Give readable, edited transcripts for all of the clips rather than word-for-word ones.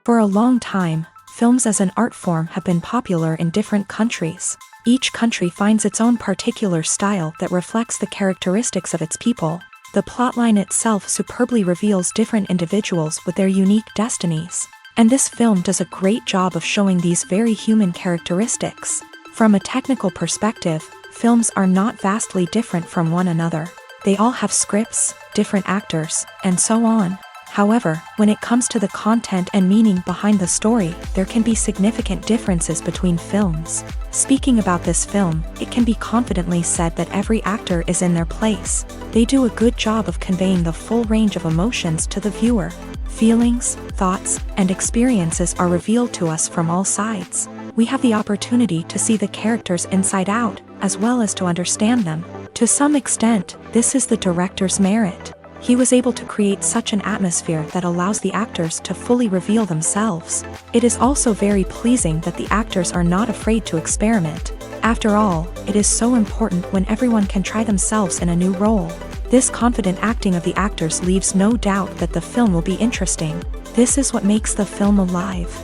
For a long time, films as an art form have been popular in different countries. Each country finds its own particular style that reflects the characteristics of its people. The plotline itself superbly reveals different individuals with their unique destinies. And this film does a great job of showing these very human characteristics. From a technical perspective, films are not vastly different from one another. They all have scripts, different actors, and so on. However, when it comes to the content and meaning behind the story, there can be significant differences between films. Speaking about this film, it can be confidently said that every actor is in their place. They do a good job of conveying the full range of emotions to the viewer. Feelings, thoughts, and experiences are revealed to us from all sides. We have the opportunity to see the characters inside out, as well as to understand them. To some extent, this is the director's merit. He was able to create such an atmosphere that allows the actors to fully reveal themselves. It is also very pleasing that the actors are not afraid to experiment. After all, it is so important when everyone can try themselves in a new role. This confident acting of the actors leaves no doubt that the film will be interesting. This is what makes the film alive.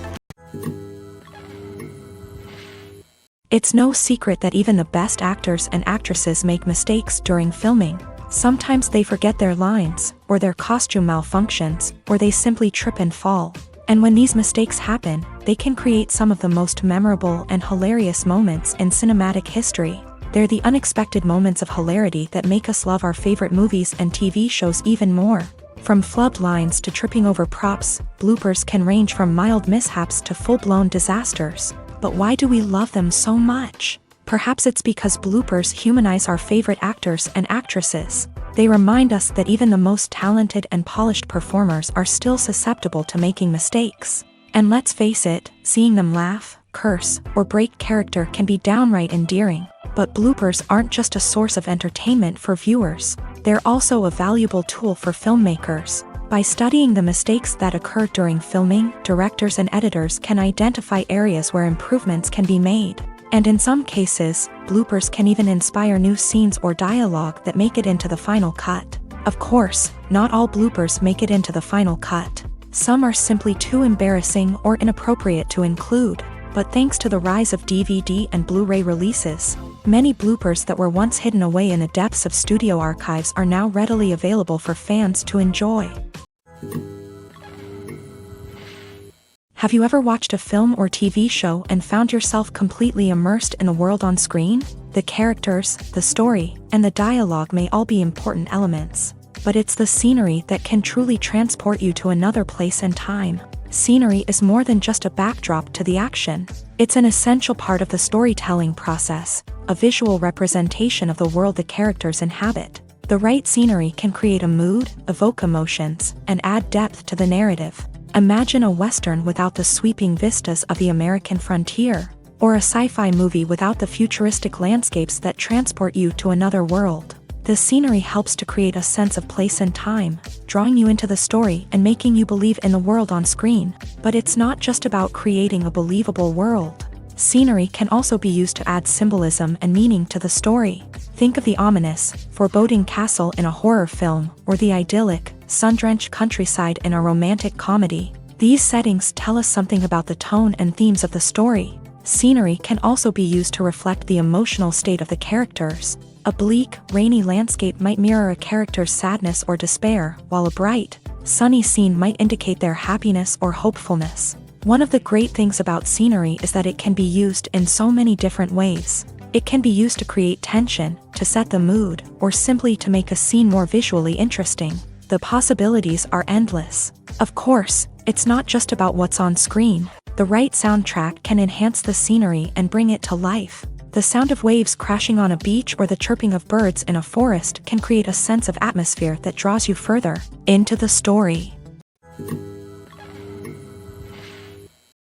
It's no secret that even the best actors and actresses make mistakes during filming. Sometimes they forget their lines, or their costume malfunctions, or they simply trip and fall. And when these mistakes happen, they can create some of the most memorable and hilarious moments in cinematic history. They're the unexpected moments of hilarity that make us love our favorite movies and TV shows even more. From flubbed lines to tripping over props, bloopers can range from mild mishaps to full-blown disasters. But why do we love them so much? Perhaps it's because bloopers humanize our favorite actors and actresses. They remind us that even the most talented and polished performers are still susceptible to making mistakes. And let's face it, seeing them laugh, curse, or break character can be downright endearing. But bloopers aren't just a source of entertainment for viewers. They're also a valuable tool for filmmakers. By studying the mistakes that occur during filming, directors and editors can identify areas where improvements can be made. And in some cases, bloopers can even inspire new scenes or dialogue that make it into the final cut. Of course, not all bloopers make it into the final cut. Some are simply too embarrassing or inappropriate to include. But thanks to the rise of DVD and Blu-ray releases, many bloopers that were once hidden away in the depths of studio archives are now readily available for fans to enjoy. Have you ever watched a film or TV show and found yourself completely immersed in the world on screen? The characters, the story, and the dialogue may all be important elements, but it's the scenery that can truly transport you to another place and time. Scenery is more than just a backdrop to the action. It's an essential part of the storytelling process, a visual representation of the world the characters inhabit. The right scenery can create a mood, evoke emotions, and add depth to the narrative. Imagine a Western without the sweeping vistas of the American frontier, or a sci-fi movie without the futuristic landscapes that transport you to another world. The scenery helps to create a sense of place and time, drawing you into the story and making you believe in the world on screen. But it's not just about creating a believable world. Scenery can also be used to add symbolism and meaning to the story. Think of the ominous, foreboding castle in a horror film, or the idyllic, sun-drenched countryside in a romantic comedy. These settings tell us something about the tone and themes of the story. Scenery can also be used to reflect the emotional state of the characters. A bleak, rainy landscape might mirror a character's sadness or despair, while a bright, sunny scene might indicate their happiness or hopefulness. One of the great things about scenery is that it can be used in so many different ways. It can be used to create tension, to set the mood, or simply to make a scene more visually interesting. The possibilities are endless. Of course, it's not just about what's on screen. The right soundtrack can enhance the scenery and bring it to life. The sound of waves crashing on a beach or the chirping of birds in a forest can create a sense of atmosphere that draws you further into the story.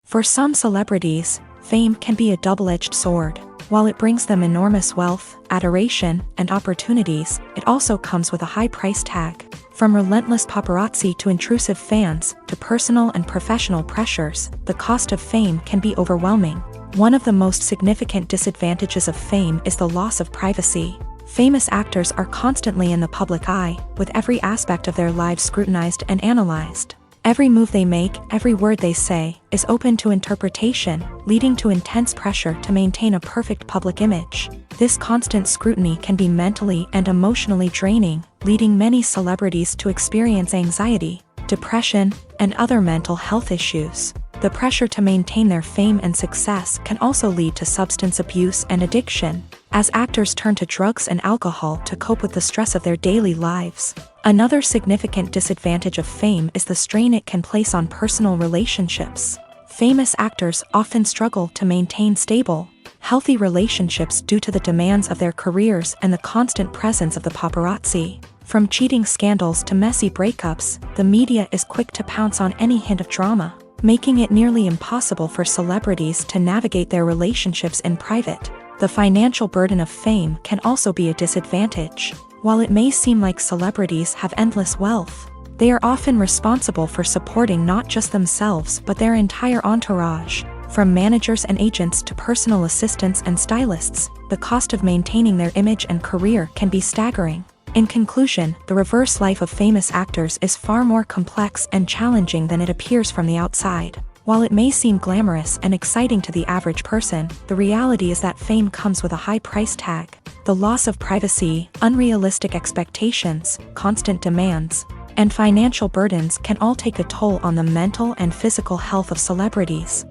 For some celebrities, fame can be a double-edged sword. While it brings them enormous wealth, adoration, and opportunities, it also comes with a high price tag. From relentless paparazzi to intrusive fans, to personal and professional pressures, the cost of fame can be overwhelming. One of the most significant disadvantages of fame is the loss of privacy. Famous actors are constantly in the public eye, with every aspect of their lives scrutinized and analyzed. Every move they make, every word they say, is open to interpretation, leading to intense pressure to maintain a perfect public image. This constant scrutiny can be mentally and emotionally draining, leading many celebrities to experience anxiety, depression, and other mental health issues. The pressure to maintain their fame and success can also lead to substance abuse and addiction, as actors turn to drugs and alcohol to cope with the stress of their daily lives. Another significant disadvantage of fame is the strain it can place on personal relationships. Famous actors often struggle to maintain stable, healthy relationships due to the demands of their careers and the constant presence of the paparazzi. From cheating scandals to messy breakups, the media is quick to pounce on any hint of drama, making it nearly impossible for celebrities to navigate their relationships in private. The financial burden of fame can also be a disadvantage. While it may seem like celebrities have endless wealth, they are often responsible for supporting not just themselves but their entire entourage. From managers and agents to personal assistants and stylists, the cost of maintaining their image and career can be staggering. In conclusion, the reverse life of famous actors is far more complex and challenging than it appears from the outside. While it may seem glamorous and exciting to the average person, the reality is that fame comes with a high price tag. The loss of privacy, unrealistic expectations, constant demands, and financial burdens can all take a toll on the mental and physical health of celebrities.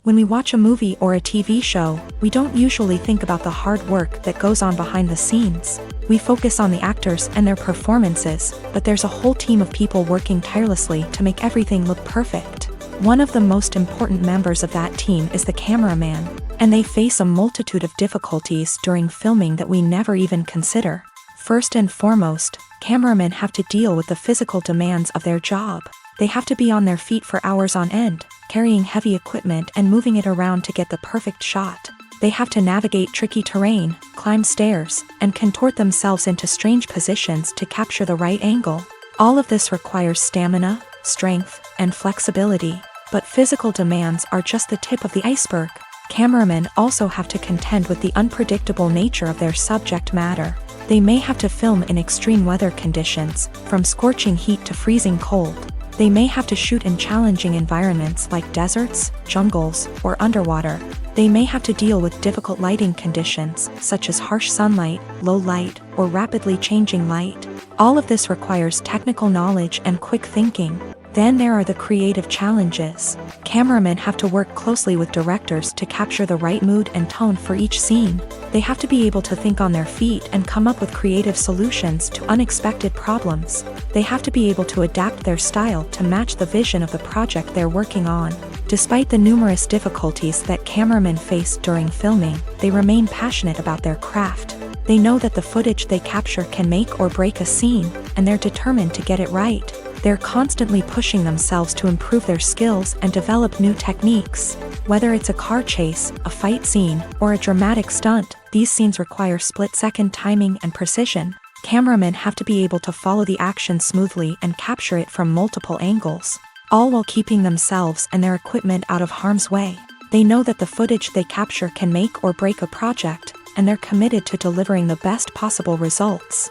When we watch a movie or a TV show, we don't usually think about the hard work that goes on behind the scenes. We focus on the actors and their performances, but there's a whole team of people working tirelessly to make everything look perfect. One of the most important members of that team is the cameraman, and they face a multitude of difficulties during filming that we never even consider. First and foremost, cameramen have to deal with the physical demands of their job. They have to be on their feet for hours on end, carrying heavy equipment and moving it around to get the perfect shot. They have to navigate tricky terrain, climb stairs, and contort themselves into strange positions to capture the right angle. All of this requires stamina, strength, and flexibility. But physical demands are just the tip of the iceberg. Cameramen also have to contend with the unpredictable nature of their subject matter. They may have to film in extreme weather conditions, from scorching heat to freezing cold. They may have to shoot in challenging environments like deserts, jungles, or underwater. They may have to deal with difficult lighting conditions, such as harsh sunlight, low light, or rapidly changing light. All of this requires technical knowledge and quick thinking. Then there are the creative challenges. Cameramen have to work closely with directors to capture the right mood and tone for each scene. They have to be able to think on their feet and come up with creative solutions to unexpected problems. They have to be able to adapt their style to match the vision of the project they're working on. Despite the numerous difficulties that cameramen face during filming, they remain passionate about their craft. They know that the footage they capture can make or break a scene, and they're determined to get it right. They're constantly pushing themselves to improve their skills and develop new techniques. Whether it's a car chase, a fight scene, or a dramatic stunt, these scenes require split-second timing and precision. Cameramen have to be able to follow the action smoothly and capture it from multiple angles, all while keeping themselves and their equipment out of harm's way. They know that the footage they capture can make or break a project, and they're committed to delivering the best possible results.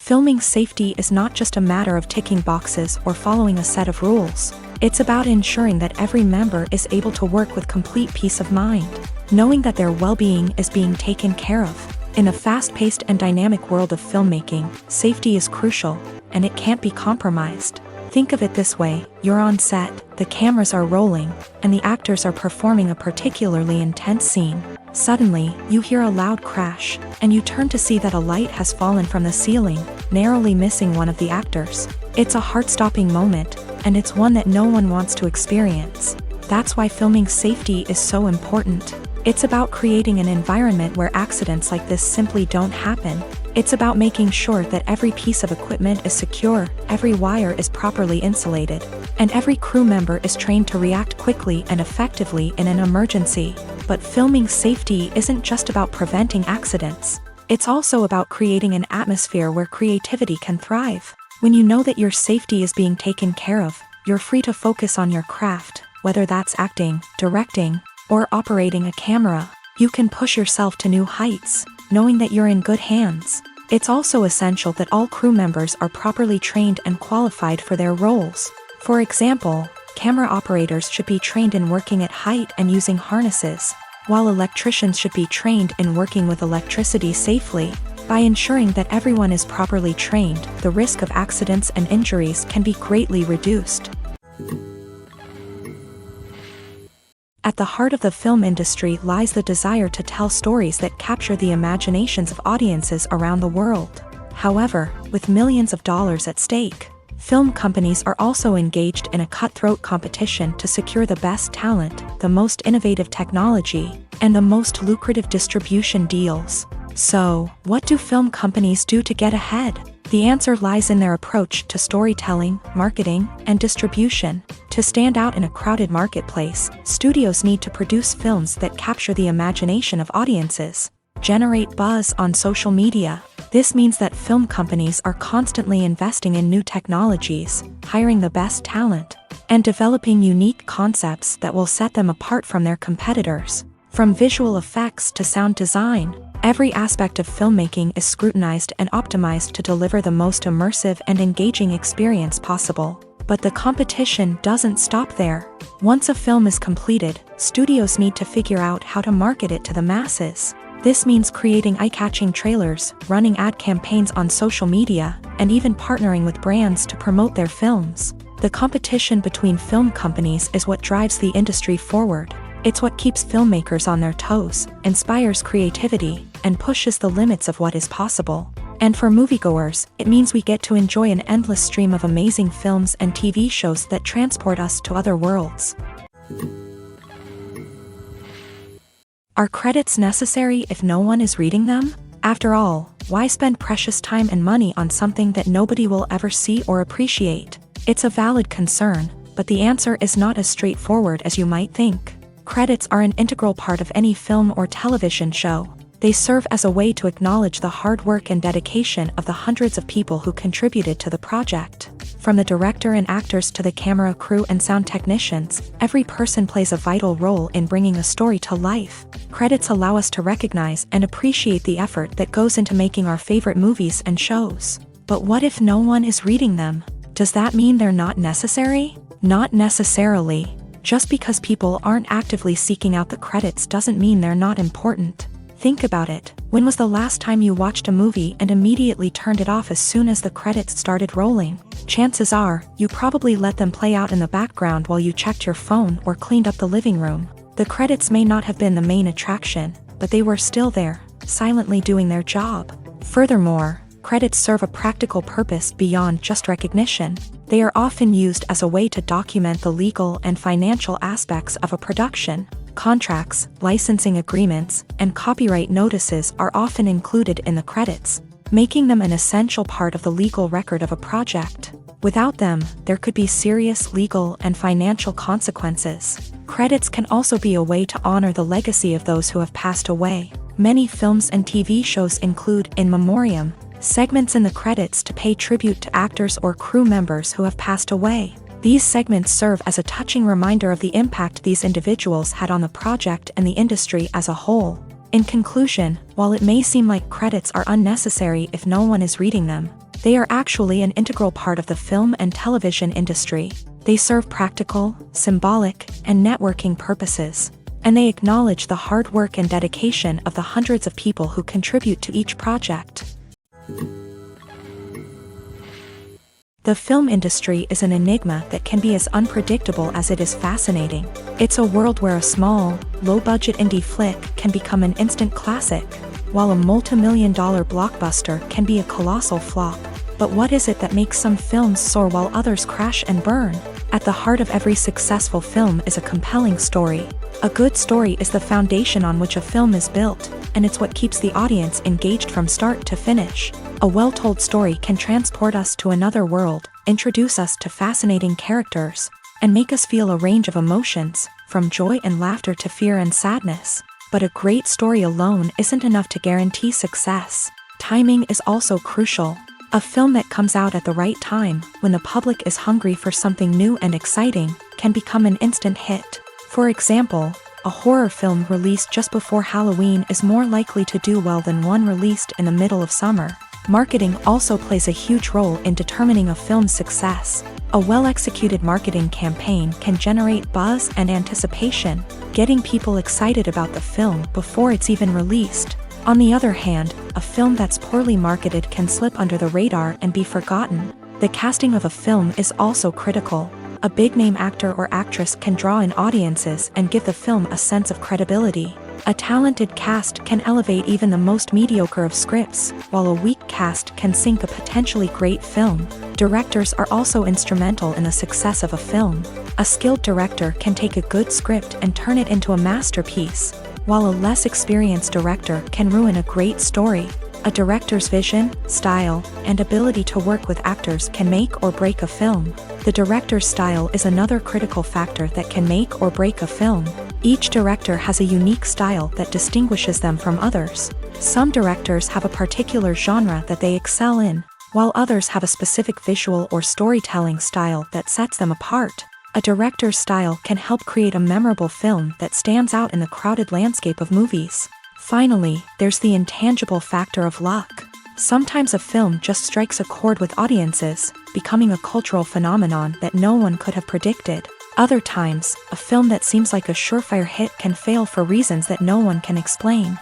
Filming safety is not just a matter of ticking boxes or following a set of rules. It's about ensuring that every member is able to work with complete peace of mind, knowing that their well-being is being taken care of. In a fast-paced and dynamic world of filmmaking, safety is crucial, and it can't be compromised. Think of it this way: you're on set, the cameras are rolling, and the actors are performing a particularly intense scene. Suddenly, you hear a loud crash, and you turn to see that a light has fallen from the ceiling, narrowly missing one of the actors. It's a heart-stopping moment, and it's one that no one wants to experience. That's why filming safety is so important. It's about creating an environment where accidents like this simply don't happen. It's about making sure that every piece of equipment is secure, every wire is properly insulated, and every crew member is trained to react quickly and effectively in an emergency. But filming safety isn't just about preventing accidents. It's also about creating an atmosphere where creativity can thrive. When you know that your safety is being taken care of, you're free to focus on your craft, whether that's acting, directing, or operating a camera. You can push yourself to new heights, knowing that you're in good hands. It's also essential that all crew members are properly trained and qualified for their roles. For example, camera operators should be trained in working at height and using harnesses, while electricians should be trained in working with electricity safely. By ensuring that everyone is properly trained, the risk of accidents and injuries can be greatly reduced. At the heart of the film industry lies the desire to tell stories that capture the imaginations of audiences around the world. However, with millions of dollars at stake, film companies are also engaged in a cutthroat competition to secure the best talent, the most innovative technology, and the most lucrative distribution deals. So, what do film companies do to get ahead? The answer lies in their approach to storytelling, marketing, and distribution. To stand out in a crowded marketplace, studios need to produce films that capture the imagination of audiences, generate buzz on social media. This means that film companies are constantly investing in new technologies, hiring the best talent, and developing unique concepts that will set them apart from their competitors. From visual effects to sound design, every aspect of filmmaking is scrutinized and optimized to deliver the most immersive and engaging experience possible. But the competition doesn't stop there. Once a film is completed, studios need to figure out how to market it to the masses. This means creating eye-catching trailers, running ad campaigns on social media, and even partnering with brands to promote their films. The competition between film companies is what drives the industry forward. It's what keeps filmmakers on their toes, inspires creativity, and pushes the limits of what is possible. And for moviegoers, it means we get to enjoy an endless stream of amazing films and TV shows that transport us to other worlds. Are credits necessary if no one is reading them? After all, why spend precious time and money on something that nobody will ever see or appreciate? It's a valid concern, but the answer is not as straightforward as you might think. Credits are an integral part of any film or television show. They serve as a way to acknowledge the hard work and dedication of the hundreds of people who contributed to the project. From the director and actors to the camera crew and sound technicians, every person plays a vital role in bringing a story to life. Credits allow us to recognize and appreciate the effort that goes into making our favorite movies and shows. But what if no one is reading them? Does that mean they're not necessary? Not necessarily. Just because people aren't actively seeking out the credits doesn't mean they're not important. Think about it. When was the last time you watched a movie and immediately turned it off as soon as the credits started rolling? Chances are, you probably let them play out in the background while you checked your phone or cleaned up the living room. The credits may not have been the main attraction, but they were still there, silently doing their job. Furthermore, credits serve a practical purpose beyond just recognition. They are often used as a way to document the legal and financial aspects of a production. Contracts, licensing agreements, and copyright notices are often included in the credits, making them an essential part of the legal record of a project. Without them, there could be serious legal and financial consequences. Credits can also be a way to honor the legacy of those who have passed away. Many films and TV shows include in memoriam segments in the credits to pay tribute to actors or crew members who have passed away. These segments serve as a touching reminder of the impact these individuals had on the project and the industry as a whole. In conclusion, while it may seem like credits are unnecessary if no one is reading them, they are actually an integral part of the film and television industry. They serve practical, symbolic, and networking purposes, and they acknowledge the hard work and dedication of the hundreds of people who contribute to each project. The film industry is an enigma that can be as unpredictable as it is fascinating. It's a world where a small, low-budget indie flick can become an instant classic, while a multi-million-dollar blockbuster can be a colossal flop. But what is it that makes some films soar while others crash and burn? At the heart of every successful film is a compelling story. A good story is the foundation on which a film is built, and it's what keeps the audience engaged from start to finish. A well-told story can transport us to another world, introduce us to fascinating characters, and make us feel a range of emotions, from joy and laughter to fear and sadness. But a great story alone isn't enough to guarantee success. Timing is also crucial. A film that comes out at the right time, when the public is hungry for something new and exciting, can become an instant hit. For example, a horror film released just before Halloween is more likely to do well than one released in the middle of summer. Marketing also plays a huge role in determining a film's success. A well-executed marketing campaign can generate buzz and anticipation, getting people excited about the film before it's even released. On the other hand, a film that's poorly marketed can slip under the radar and be forgotten. The casting of a film is also critical. A big-name actor or actress can draw in audiences and give the film a sense of credibility. A talented cast can elevate even the most mediocre of scripts, while a weak cast can sink a potentially great film. Directors are also instrumental in the success of a film. A skilled director can take a good script and turn it into a masterpiece, while a less experienced director can ruin a great story. A director's vision, style, and ability to work with actors can make or break a film. The director's style is another critical factor that can make or break a film. Each director has a unique style that distinguishes them from others. Some directors have a particular genre that they excel in, while others have a specific visual or storytelling style that sets them apart. A director's style can help create a memorable film that stands out in the crowded landscape of movies. Finally, there's the intangible factor of luck. Sometimes a film just strikes a chord with audiences, becoming a cultural phenomenon that no one could have predicted. Other times, a film that seems like a surefire hit can fail for reasons that no one can explain.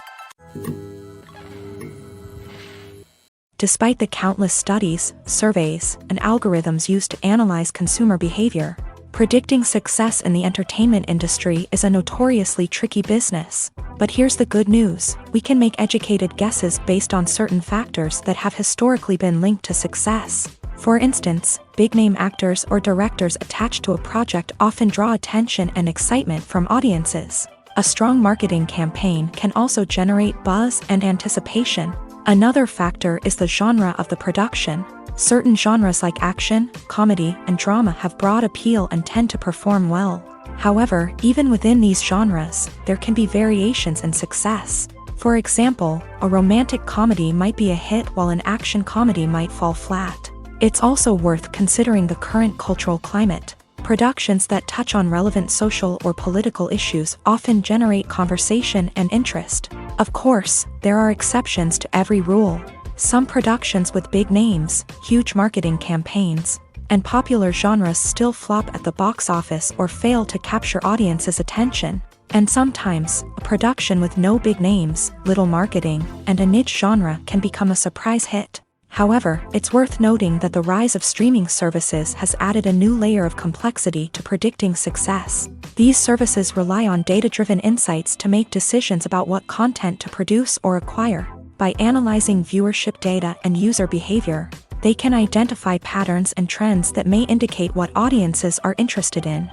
Despite the countless studies, surveys, and algorithms used to analyze consumer behavior, predicting success in the entertainment industry is a notoriously tricky business. But here's the good news: we can make educated guesses based on certain factors that have historically been linked to success. For instance, big-name actors or directors attached to a project often draw attention and excitement from audiences. A strong marketing campaign can also generate buzz and anticipation. Another factor is the genre of the production. Certain genres like action, comedy, and drama have broad appeal and tend to perform well. However, even within these genres, there can be variations in success. For example, a romantic comedy might be a hit while an action comedy might fall flat. It's also worth considering the current cultural climate. Productions that touch on relevant social or political issues often generate conversation and interest. Of course, there are exceptions to every rule. Some productions with big names, huge marketing campaigns, and popular genres still flop at the box office or fail to capture audiences' attention. And sometimes, a production with no big names, little marketing, and a niche genre can become a surprise hit. However, it's worth noting that the rise of streaming services has added a new layer of complexity to predicting success. These services rely on data-driven insights to make decisions about what content to produce or acquire. By analyzing viewership data and user behavior, they can identify patterns and trends that may indicate what audiences are interested in.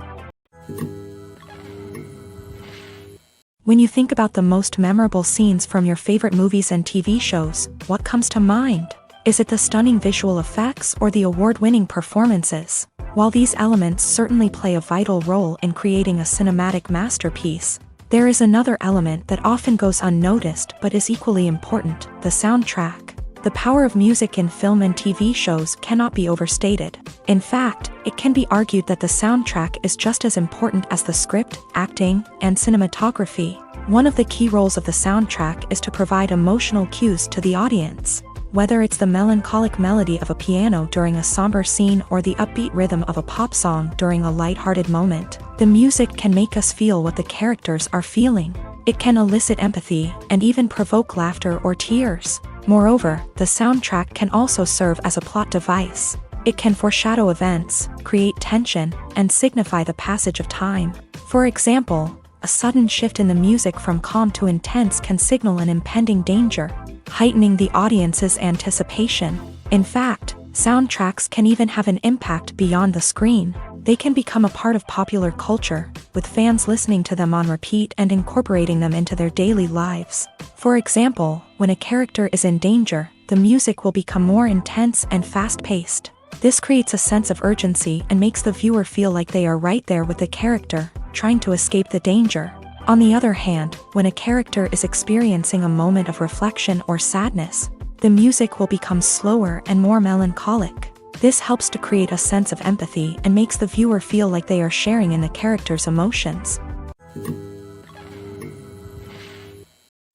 When you think about the most memorable scenes from your favorite movies and TV shows, what comes to mind? Is it the stunning visual effects or the award-winning performances? While these elements certainly play a vital role in creating a cinematic masterpiece, there is another element that often goes unnoticed but is equally important: the soundtrack. The power of music in film and TV shows cannot be overstated. In fact, it can be argued that the soundtrack is just as important as the script, acting, and cinematography. One of the key roles of the soundtrack is to provide emotional cues to the audience. Whether it's the melancholic melody of a piano during a somber scene or the upbeat rhythm of a pop song during a lighthearted moment, the music can make us feel what the characters are feeling. It can elicit empathy and even provoke laughter or tears. Moreover, the soundtrack can also serve as a plot device. It can foreshadow events, create tension, and signify the passage of time. For example, a sudden shift in the music from calm to intense can signal an impending danger, heightening the audience's anticipation. In fact, soundtracks can even have an impact beyond the screen. They can become a part of popular culture, with fans listening to them on repeat and incorporating them into their daily lives. For example, when a character is in danger, the music will become more intense and fast-paced. This creates a sense of urgency and makes the viewer feel like they are right there with the character, trying to escape the danger. On the other hand, when a character is experiencing a moment of reflection or sadness, the music will become slower and more melancholic. This helps to create a sense of empathy and makes the viewer feel like they are sharing in the character's emotions.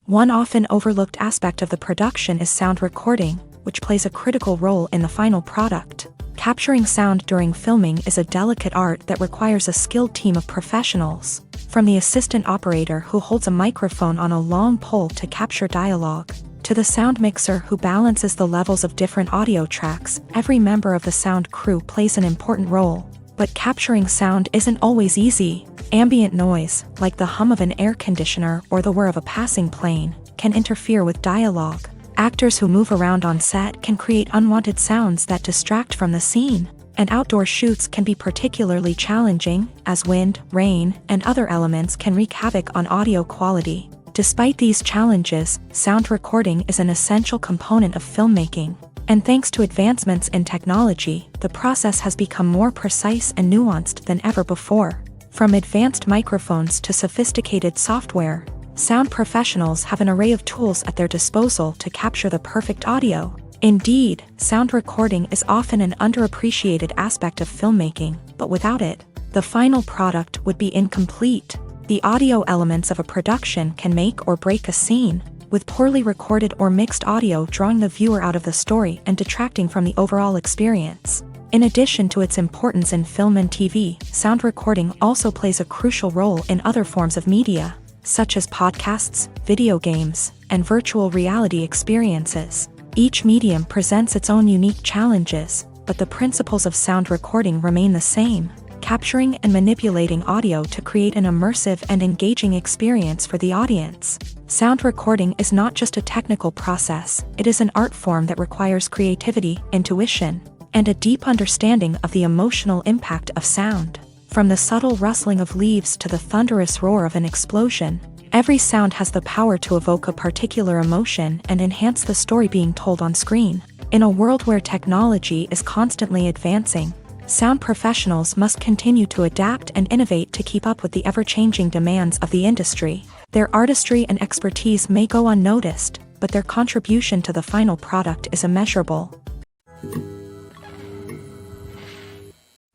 One often overlooked aspect of the production is sound recording. which plays a critical role in the final product. Capturing sound during filming is a delicate art that requires a skilled team of professionals. From the assistant operator who holds a microphone on a long pole to capture dialogue, to the sound mixer who balances the levels of different audio tracks, every member of the sound crew plays an important role. But capturing sound isn't always easy. Ambient noise, like the hum of an air conditioner or the whir of a passing plane, can interfere with dialogue. Actors who move around on set can create unwanted sounds that distract from the scene. And outdoor shoots can be particularly challenging, as wind, rain, and other elements can wreak havoc on audio quality. Despite these challenges, sound recording is an essential component of filmmaking. And thanks to advancements in technology, the process has become more precise and nuanced than ever before. From advanced microphones to sophisticated software, sound professionals have an array of tools at their disposal to capture the perfect audio. Indeed, sound recording is often an underappreciated aspect of filmmaking, but without it, the final product would be incomplete. The audio elements of a production can make or break a scene, with poorly recorded or mixed audio drawing the viewer out of the story and detracting from the overall experience. In addition to its importance in film and TV, sound recording also plays a crucial role in other forms of media, such as podcasts, video games, and virtual reality experiences. Each medium presents its own unique challenges, but the principles of sound recording remain the same, capturing and manipulating audio to create an immersive and engaging experience for the audience. Sound recording is not just a technical process, it is an art form that requires creativity, intuition, and a deep understanding of the emotional impact of sound. From the subtle rustling of leaves to the thunderous roar of an explosion, every sound has the power to evoke a particular emotion and enhance the story being told on screen. In a world where technology is constantly advancing, sound professionals must continue to adapt and innovate to keep up with the ever-changing demands of the industry. Their artistry and expertise may go unnoticed, but their contribution to the final product is immeasurable.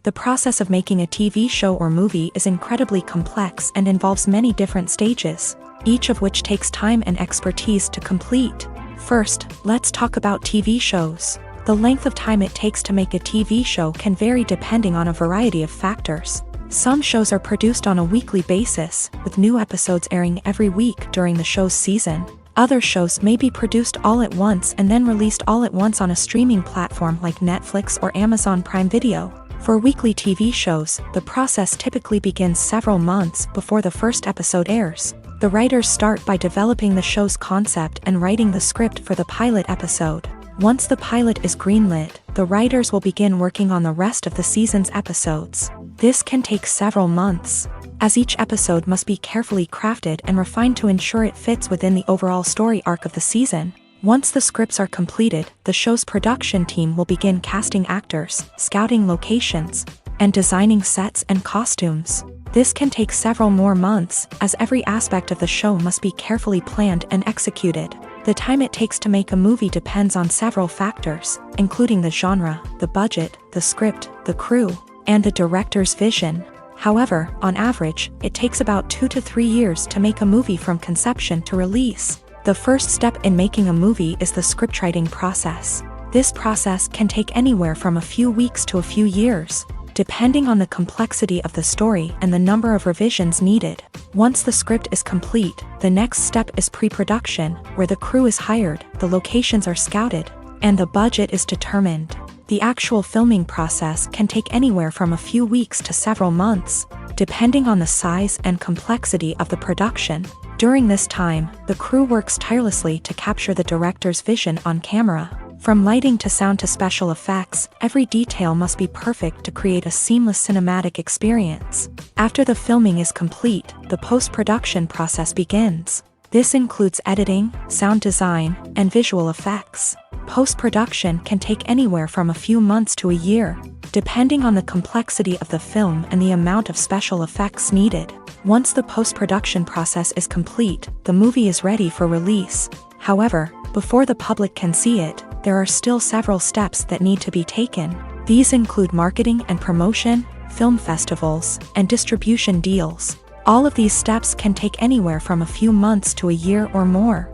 The process of making a TV show or movie is incredibly complex and involves many different stages, each of which takes time and expertise to complete. First, let's talk about TV shows. The length of time it takes to make a TV show can vary depending on a variety of factors. Some shows are produced on a weekly basis, with new episodes airing every week during the show's season. Other shows may be produced all at once and then released all at once on a streaming platform like Netflix or Amazon Prime Video. For weekly TV shows, the process typically begins several months before the first episode airs. The writers start by developing the show's concept and writing the script for the pilot episode. Once the pilot is greenlit, the writers will begin working on the rest of the season's episodes. This can take several months, as each episode must be carefully crafted and refined to ensure it fits within the overall story arc of the season. Once the scripts are completed, the show's production team will begin casting actors, scouting locations, and designing sets and costumes. This can take several more months, as every aspect of the show must be carefully planned and executed. The time it takes to make a movie depends on several factors, including the genre, the budget, the script, the crew, and the director's vision. However, on average, it takes about 2 to 3 years to make a movie from conception to release. The first step in making a movie is the scriptwriting process. This process can take anywhere from a few weeks to a few years, depending on the complexity of the story and the number of revisions needed. Once the script is complete, the next step is pre-production, where the crew is hired, the locations are scouted, and the budget is determined. The actual filming process can take anywhere from a few weeks to several months, depending on the size and complexity of the production. During this time, the crew works tirelessly to capture the director's vision on camera. From lighting to sound to special effects, every detail must be perfect to create a seamless cinematic experience. After the filming is complete, the post-production process begins. This includes editing, sound design, and visual effects. Post-production can take anywhere from a few months to a year, depending on the complexity of the film and the amount of special effects needed. Once the post-production process is complete, the movie is ready for release. However, before the public can see it, there are still several steps that need to be taken. These include marketing and promotion, film festivals, and distribution deals. All of these steps can take anywhere from a few months to a year or more.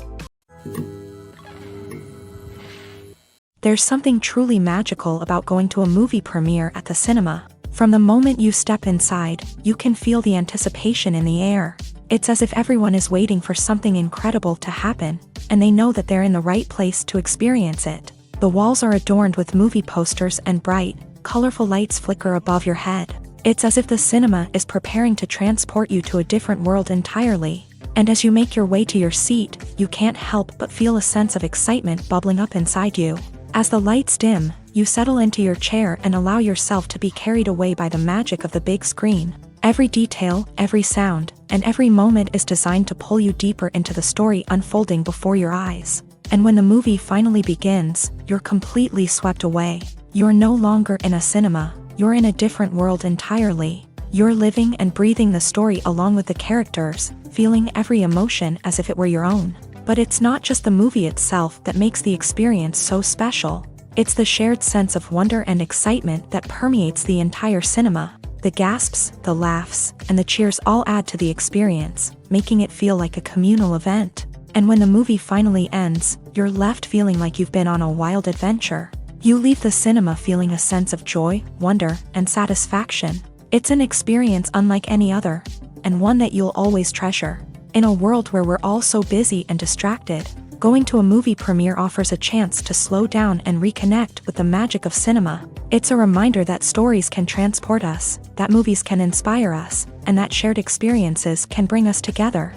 There's something truly magical about going to a movie premiere at the cinema. From the moment you step inside, you can feel the anticipation in the air. It's as if everyone is waiting for something incredible to happen, and they know that they're in the right place to experience it. The walls are adorned with movie posters and bright, colorful lights flicker above your head. It's as if the cinema is preparing to transport you to a different world entirely. And as you make your way to your seat, you can't help but feel a sense of excitement bubbling up inside you. As the lights dim, you settle into your chair and allow yourself to be carried away by the magic of the big screen. Every detail, every sound, and every moment is designed to pull you deeper into the story unfolding before your eyes. And when the movie finally begins, you're completely swept away. You're no longer in a cinema, you're in a different world entirely. You're living and breathing the story along with the characters, feeling every emotion as if it were your own. But it's not just the movie itself that makes the experience so special. It's the shared sense of wonder and excitement that permeates the entire cinema. The gasps, the laughs, and the cheers all add to the experience, making it feel like a communal event. And when the movie finally ends, you're left feeling like you've been on a wild adventure. You leave the cinema feeling a sense of joy, wonder, and satisfaction. It's an experience unlike any other, and one that you'll always treasure. In a world where we're all so busy and distracted, going to a movie premiere offers a chance to slow down and reconnect with the magic of cinema. It's a reminder that stories can transport us, that movies can inspire us, and that shared experiences can bring us together.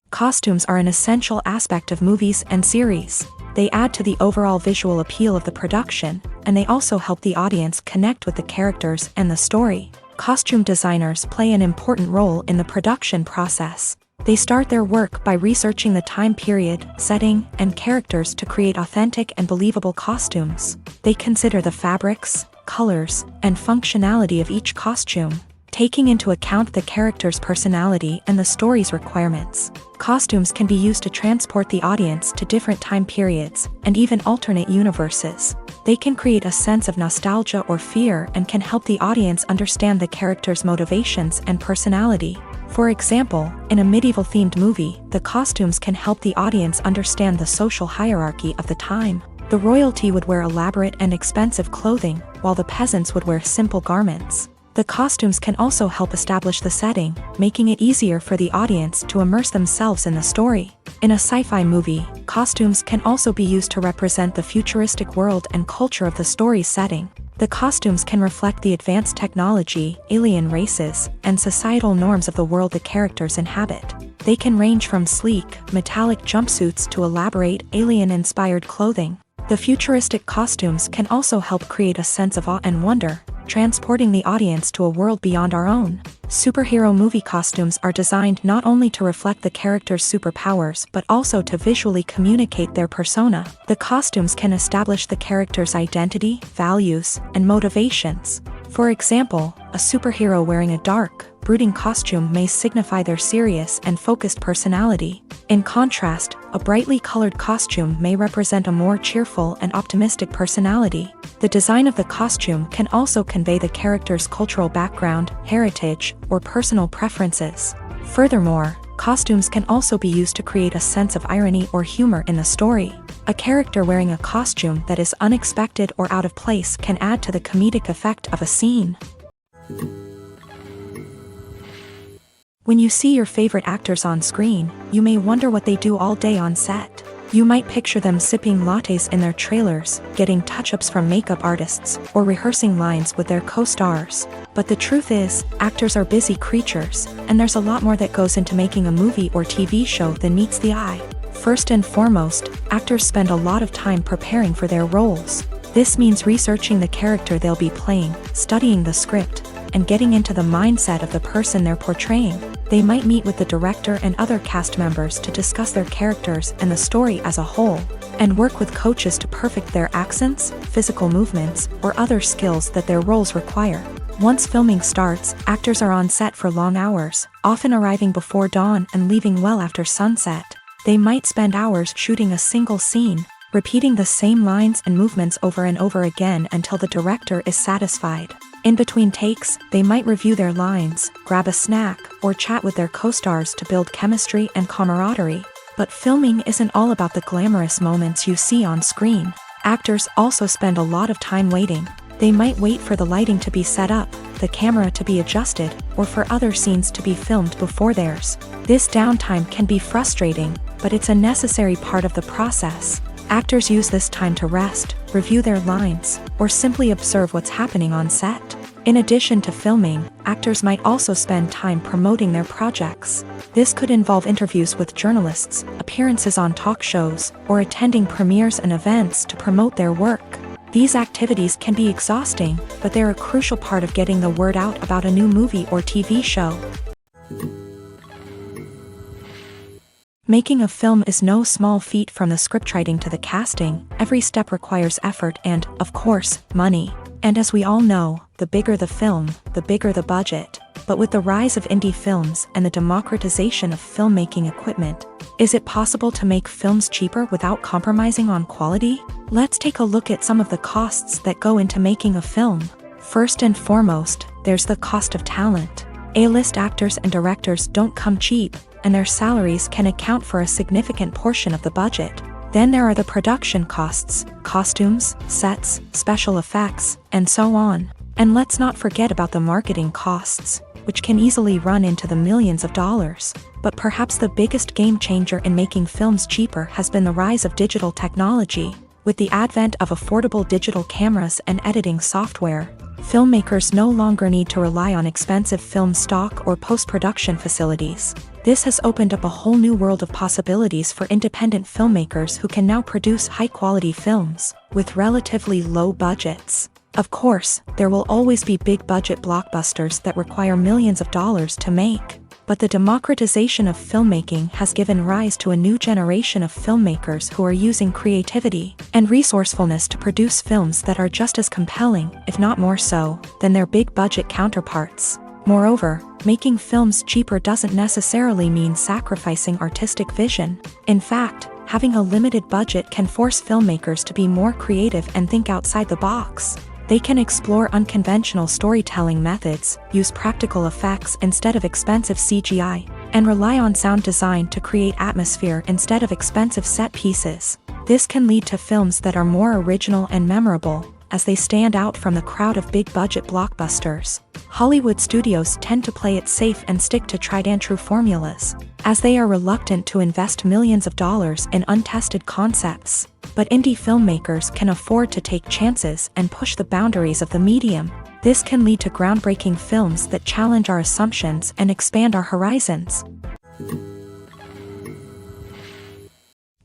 Costumes are an essential aspect of movies and series. They add to the overall visual appeal of the production, and they also help the audience connect with the characters and the story. Costume designers play an important role in the production process. They start their work by researching the time period, setting, and characters to create authentic and believable costumes. They consider the fabrics, colors, and functionality of each costume, taking into account the character's personality and the story's requirements. Costumes can be used to transport the audience to different time periods and even alternate universes. They can create a sense of nostalgia or fear and can help the audience understand the character's motivations and personality. For example, in a medieval-themed movie, the costumes can help the audience understand the social hierarchy of the time. The royalty would wear elaborate and expensive clothing, while the peasants would wear simple garments. The costumes can also help establish the setting, making it easier for the audience to immerse themselves in the story. In a sci-fi movie, costumes can also be used to represent the futuristic world and culture of the story's setting. The costumes can reflect the advanced technology, alien races, and societal norms of the world the characters inhabit. They can range from sleek, metallic jumpsuits to elaborate, alien-inspired clothing. The futuristic costumes can also help create a sense of awe and wonder, transporting the audience to a world beyond our own. Superhero movie costumes are designed not only to reflect the character's superpowers but also to visually communicate their persona. The costumes can establish the character's identity, values, and motivations. For example, a superhero wearing a dark, brooding costume may signify their serious and focused personality. In contrast, a brightly colored costume may represent a more cheerful and optimistic personality. The design of the costume can also convey the character's cultural background, heritage, or personal preferences. Furthermore, costumes can also be used to create a sense of irony or humor in the story. A character wearing a costume that is unexpected or out of place can add to the comedic effect of a scene. When you see your favorite actors on screen, you may wonder what they do all day on set. You might picture them sipping lattes in their trailers, getting touch-ups from makeup artists, or rehearsing lines with their co-stars. But the truth is, actors are busy creatures, and there's a lot more that goes into making a movie or TV show than meets the eye. First and foremost, actors spend a lot of time preparing for their roles. This means researching the character they'll be playing, studying the script, and getting into the mindset of the person they're portraying. They might meet with the director and other cast members to discuss their characters and the story as a whole, and work with coaches to perfect their accents, physical movements, or other skills that their roles require. Once filming starts, actors are on set for long hours, often arriving before dawn and leaving well after sunset. They might spend hours shooting a single scene, repeating the same lines and movements over and over again until the director is satisfied. In between takes, they might review their lines, grab a snack, or chat with their co-stars to build chemistry and camaraderie. But filming isn't all about the glamorous moments you see on screen. Actors also spend a lot of time waiting. They might wait for the lighting to be set up, the camera to be adjusted, or for other scenes to be filmed before theirs. This downtime can be frustrating, but it's a necessary part of the process. Actors use this time to rest, review their lines, or simply observe what's happening on set. In addition to filming, actors might also spend time promoting their projects. This could involve interviews with journalists, appearances on talk shows, or attending premieres and events to promote their work. These activities can be exhausting, but they're a crucial part of getting the word out about a new movie or TV show. Making a film is no small feat. From the scriptwriting to the casting. Every step requires effort and, of course, money. And as we all know, the bigger the film, the bigger the budget. But with the rise of indie films and the democratization of filmmaking equipment, is it possible to make films cheaper without compromising on quality? Let's take a look at some of the costs that go into making a film. First and foremost, there's the cost of talent. A-list actors and directors don't come cheap, and their salaries can account for a significant portion of the budget. Then there are the production costs, costumes, sets, special effects, and so on. And let's not forget about the marketing costs, which can easily run into the millions of dollars. But perhaps the biggest game changer in making films cheaper has been the rise of digital technology. With the advent of affordable digital cameras and editing software, filmmakers no longer need to rely on expensive film stock or post-production facilities. This has opened up a whole new world of possibilities for independent filmmakers who can now produce high-quality films with relatively low budgets. Of course, there will always be big-budget blockbusters that require millions of dollars to make. But the democratization of filmmaking has given rise to a new generation of filmmakers who are using creativity and resourcefulness to produce films that are just as compelling, if not more so, than their big-budget counterparts. Moreover, making films cheaper doesn't necessarily mean sacrificing artistic vision. In fact, having a limited budget can force filmmakers to be more creative and think outside the box. They can explore unconventional storytelling methods, use practical effects instead of expensive CGI, and rely on sound design to create atmosphere instead of expensive set pieces. This can lead to films that are more original and memorable, as they stand out from the crowd of big-budget blockbusters. Hollywood studios tend to play it safe and stick to tried-and-true formulas, as they are reluctant to invest millions of dollars in untested concepts. But indie filmmakers can afford to take chances and push the boundaries of the medium. This can lead to groundbreaking films that challenge our assumptions and expand our horizons.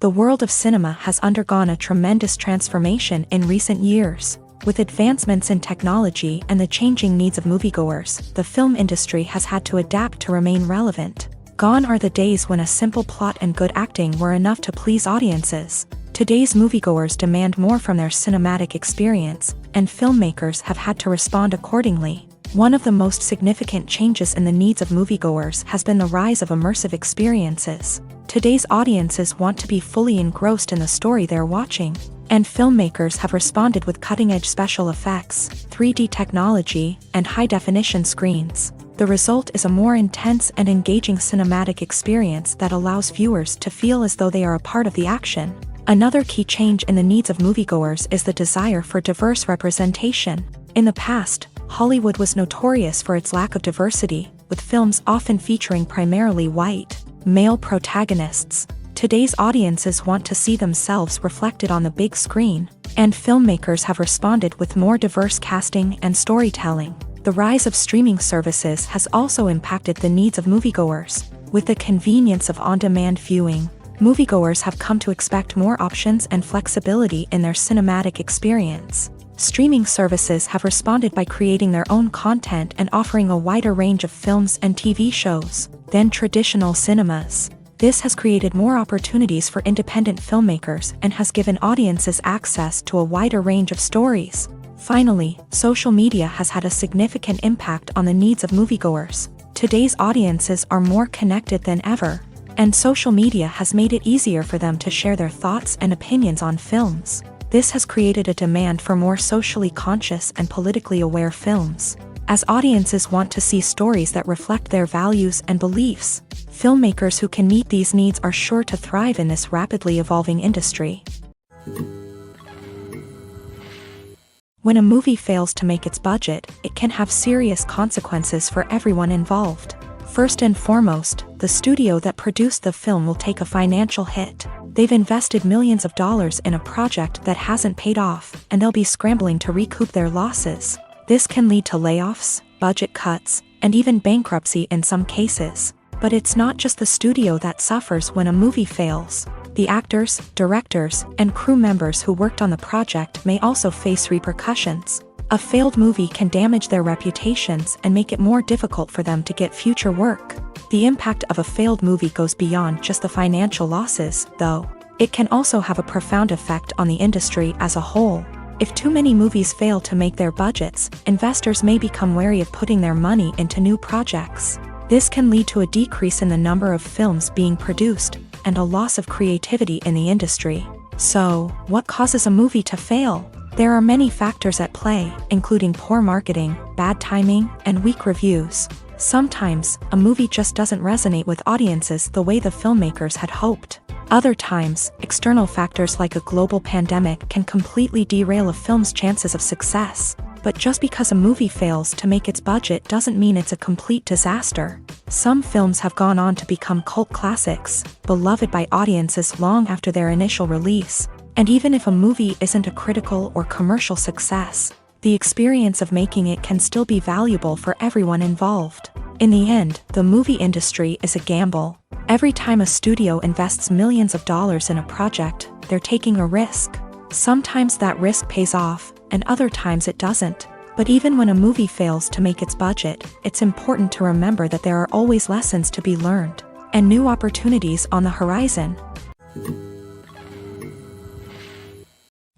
The world of cinema has undergone a tremendous transformation in recent years. With advancements in technology and the changing needs of moviegoers, the film industry has had to adapt to remain relevant. Gone are the days when a simple plot and good acting were enough to please audiences. Today's moviegoers demand more from their cinematic experience, and filmmakers have had to respond accordingly. One of the most significant changes in the needs of moviegoers has been the rise of immersive experiences. Today's audiences want to be fully engrossed in the story they're watching, and filmmakers have responded with cutting-edge special effects, 3D technology, and high-definition screens. The result is a more intense and engaging cinematic experience that allows viewers to feel as though they are a part of the action. Another key change in the needs of moviegoers is the desire for diverse representation. In the past, Hollywood was notorious for its lack of diversity, with films often featuring primarily white, male protagonists. Today's audiences want to see themselves reflected on the big screen, and filmmakers have responded with more diverse casting and storytelling. The rise of streaming services has also impacted the needs of moviegoers. With the convenience of on-demand viewing, moviegoers have come to expect more options and flexibility in their cinematic experience. Streaming services have responded by creating their own content and offering a wider range of films and TV shows than traditional cinemas. This has created more opportunities for independent filmmakers and has given audiences access to a wider range of stories. Finally, social media has had a significant impact on the needs of moviegoers. Today's audiences are more connected than ever, and social media has made it easier for them to share their thoughts and opinions on films. This has created a demand for more socially conscious and politically aware films. as audiences want to see stories that reflect their values and beliefs. Filmmakers who can meet these needs are sure to thrive in this rapidly evolving industry. When a movie fails to make its budget, it can have serious consequences for everyone involved. First and foremost, the studio that produced the film will take a financial hit. They've invested millions of dollars in a project that hasn't paid off, and they'll be scrambling to recoup their losses. This can lead to layoffs, budget cuts, and even bankruptcy in some cases. But it's not just the studio that suffers when a movie fails. The actors, directors, and crew members who worked on the project may also face repercussions. A failed movie can damage their reputations and make it more difficult for them to get future work. The impact of a failed movie goes beyond just the financial losses, though. It can also have a profound effect on the industry as a whole. If too many movies fail to make their budgets, investors may become wary of putting their money into new projects. This can lead to a decrease in the number of films being produced, and a loss of creativity in the industry. So, what causes a movie to fail? There are many factors at play, including poor marketing, bad timing, and weak reviews. Sometimes, a movie just doesn't resonate with audiences the way the filmmakers had hoped. Other times, external factors like a global pandemic can completely derail a film's chances of success. But just because a movie fails to make its budget doesn't mean it's a complete disaster. Some films have gone on to become cult classics, beloved by audiences long after their initial release. And even if a movie isn't a critical or commercial success, the experience of making it can still be valuable for everyone involved. In the end, the movie industry is a gamble. Every time a studio invests millions of dollars in a project, they're taking a risk. Sometimes that risk pays off, and other times it doesn't. But even when a movie fails to make its budget, it's important to remember that there are always lessons to be learned, and new opportunities on the horizon.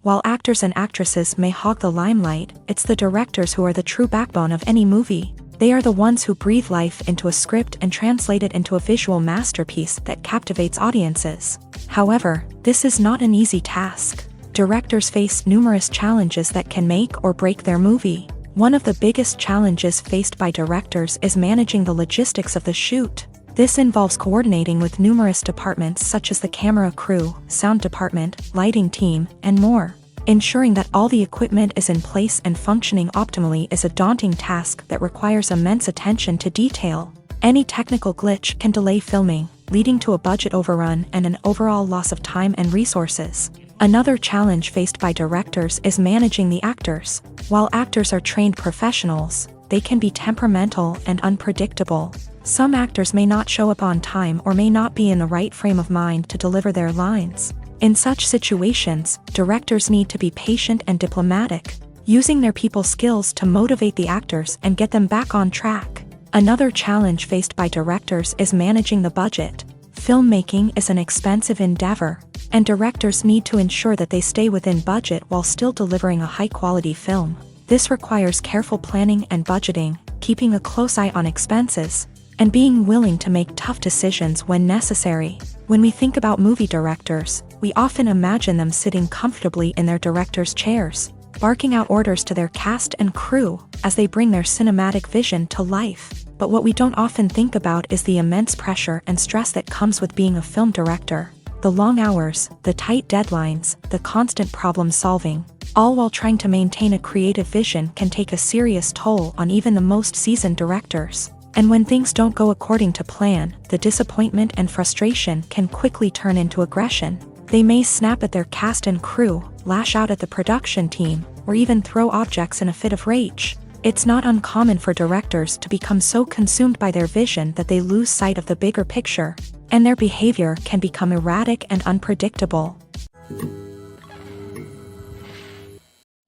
While actors and actresses may hog the limelight, it's the directors who are the true backbone of any movie. They are the ones who breathe life into a script and translate it into a visual masterpiece that captivates audiences. However, this is not an easy task. Directors face numerous challenges that can make or break their movie. One of the biggest challenges faced by directors is managing the logistics of the shoot. This involves coordinating with numerous departments such as the camera crew, sound department, lighting team, and more. Ensuring that all the equipment is in place and functioning optimally is a daunting task that requires immense attention to detail. Any technical glitch can delay filming, leading to a budget overrun and an overall loss of time and resources. Another challenge faced by directors is managing the actors. While actors are trained professionals, they can be temperamental and unpredictable. Some actors may not show up on time or may not be in the right frame of mind to deliver their lines. In such situations, directors need to be patient and diplomatic, using their people skills to motivate the actors and get them back on track. Another challenge faced by directors is managing the budget. Filmmaking is an expensive endeavor, and directors need to ensure that they stay within budget while still delivering a high-quality film. This requires careful planning and budgeting, keeping a close eye on expenses, and being willing to make tough decisions when necessary. When we think about movie directors, we often imagine them sitting comfortably in their director's chairs, barking out orders to their cast and crew as they bring their cinematic vision to life. But what we don't often think about is the immense pressure and stress that comes with being a film director. The long hours, the tight deadlines, the constant problem solving, all while trying to maintain a creative vision can take a serious toll on even the most seasoned directors. And when things don't go according to plan, the disappointment and frustration can quickly turn into aggression. They may snap at their cast and crew, lash out at the production team, or even throw objects in a fit of rage. It's not uncommon for directors to become so consumed by their vision that they lose sight of the bigger picture, and their behavior can become erratic and unpredictable.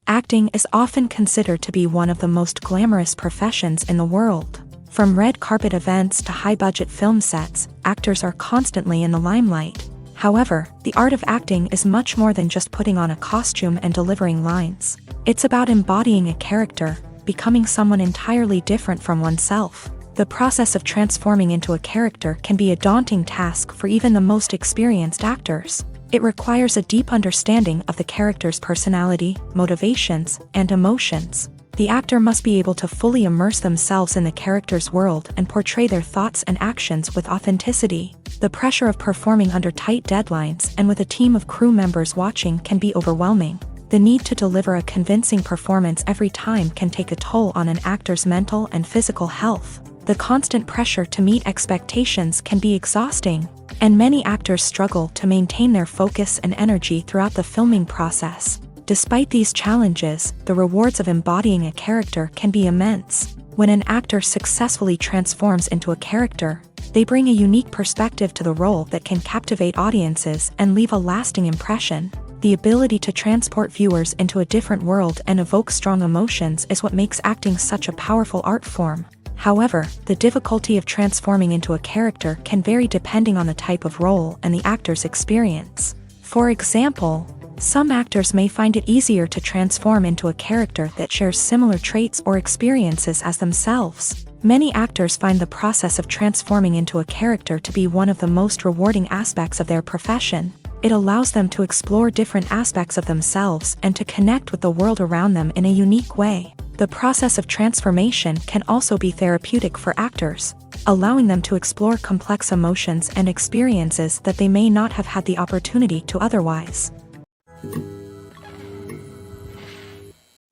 Acting is often considered to be one of the most glamorous professions in the world. From red carpet events to high-budget film sets, actors are constantly in the limelight. However, the art of acting is much more than just putting on a costume and delivering lines. It's about embodying a character, becoming someone entirely different from oneself. The process of transforming into a character can be a daunting task for even the most experienced actors. It requires a deep understanding of the character's personality, motivations, and emotions. The actor must be able to fully immerse themselves in the character's world and portray their thoughts and actions with authenticity. The pressure of performing under tight deadlines and with a team of crew members watching can be overwhelming. The need to deliver a convincing performance every time can take a toll on an actor's mental and physical health. The constant pressure to meet expectations can be exhausting, and many actors struggle to maintain their focus and energy throughout the filming process. Despite these challenges, the rewards of embodying a character can be immense. When an actor successfully transforms into a character, they bring a unique perspective to the role that can captivate audiences and leave a lasting impression. The ability to transport viewers into a different world and evoke strong emotions is what makes acting such a powerful art form. However, the difficulty of transforming into a character can vary depending on the type of role and the actor's experience. For example, some actors may find it easier to transform into a character that shares similar traits or experiences as themselves. Many actors find the process of transforming into a character to be one of the most rewarding aspects of their profession. It allows them to explore different aspects of themselves and to connect with the world around them in a unique way. The process of transformation can also be therapeutic for actors, allowing them to explore complex emotions and experiences that they may not have had the opportunity to otherwise.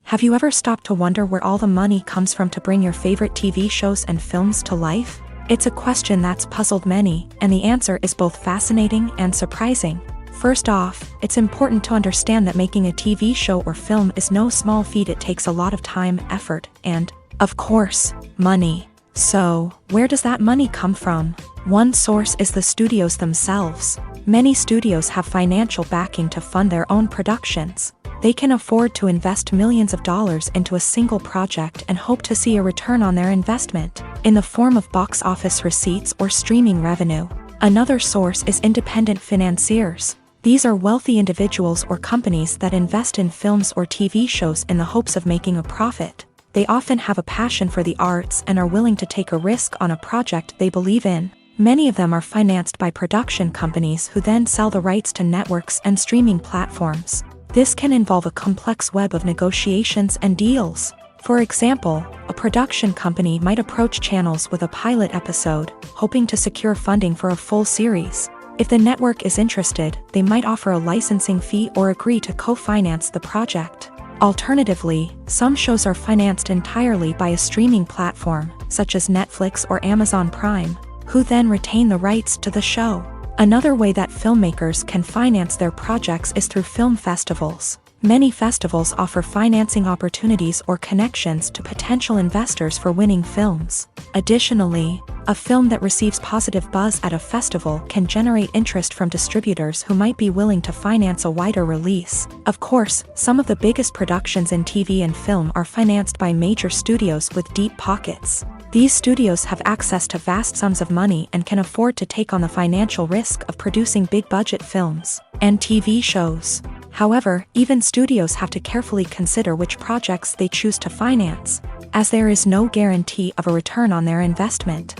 Have you ever stopped to wonder where all the money comes from to bring your favorite TV shows and films to life? It's a question that's puzzled many, and the answer is both fascinating and surprising. First off, it's important to understand that making a TV show or film is no small feat. It takes a lot of time, effort, and, of course, money. So, where does that money come from? One source is the studios themselves. Many studios have financial backing to fund their own productions. They can afford to invest millions of dollars into a single project and hope to see a return on their investment, in the form of box office receipts or streaming revenue. Another source is independent financiers. These are wealthy individuals or companies that invest in films or TV shows in the hopes of making a profit. They often have a passion for the arts and are willing to take a risk on a project they believe in. Many of them are financed by production companies who then sell the rights to networks and streaming platforms. This can involve a complex web of negotiations and deals. For example, a production company might approach channels with a pilot episode, hoping to secure funding for a full series. If the network is interested, they might offer a licensing fee or agree to co-finance the project. Alternatively, some shows are financed entirely by a streaming platform, such as Netflix or Amazon Prime, who then retain the rights to the show. Another way that filmmakers can finance their projects is through film festivals. Many festivals offer financing opportunities or connections to potential investors for winning films. Additionally, a film that receives positive buzz at a festival can generate interest from distributors who might be willing to finance a wider release. Of course, some of the biggest productions in TV and film are financed by major studios with deep pockets. These studios have access to vast sums of money and can afford to take on the financial risk of producing big-budget films and TV shows. However, even studios have to carefully consider which projects they choose to finance, as there is no guarantee of a return on their investment.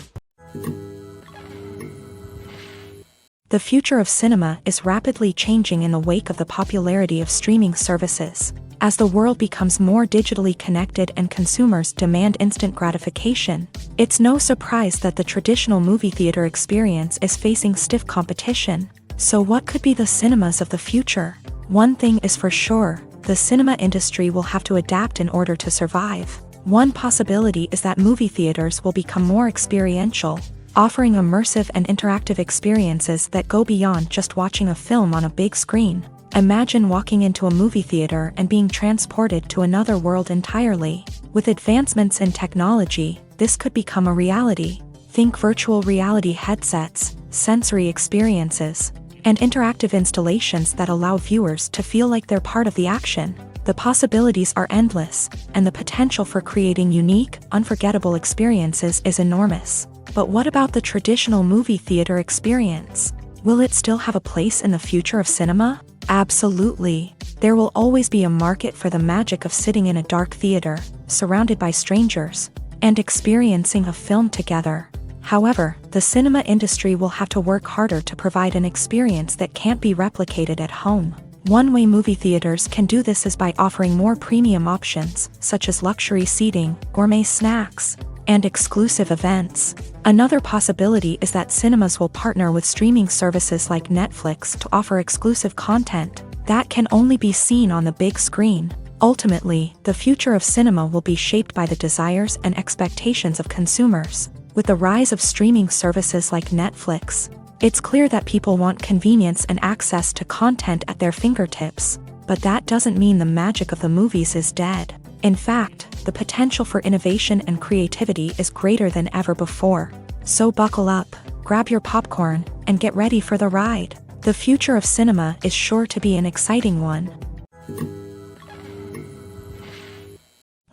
The future of cinema is rapidly changing in the wake of the popularity of streaming services. As the world becomes more digitally connected and consumers demand instant gratification, it's no surprise that the traditional movie theater experience is facing stiff competition. So what could be the cinemas of the future? One thing is for sure, the cinema industry will have to adapt in order to survive. One possibility is that movie theaters will become more experiential, offering immersive and interactive experiences that go beyond just watching a film on a big screen. Imagine walking into a movie theater and being transported to another world entirely. With advancements in technology, this could become a reality. Think virtual reality headsets, sensory experiences, and interactive installations that allow viewers to feel like they're part of the action. The possibilities are endless, and the potential for creating unique, unforgettable experiences is enormous. But what about the traditional movie theater experience? Will it still have a place in the future of cinema? Absolutely. There will always be a market for the magic of sitting in a dark theater, surrounded by strangers, and experiencing a film together. However, the cinema industry will have to work harder to provide an experience that can't be replicated at home. One way movie theaters can do this is by offering more premium options, such as luxury seating, gourmet snacks, and exclusive events. Another possibility is that cinemas will partner with streaming services like Netflix to offer exclusive content that can only be seen on the big screen. Ultimately, the future of cinema will be shaped by the desires and expectations of consumers. With the rise of streaming services like Netflix, it's clear that people want convenience and access to content at their fingertips. But that doesn't mean the magic of the movies is dead. In fact, the potential for innovation and creativity is greater than ever before. So buckle up, grab your popcorn, and get ready for the ride. The future of cinema is sure to be an exciting one.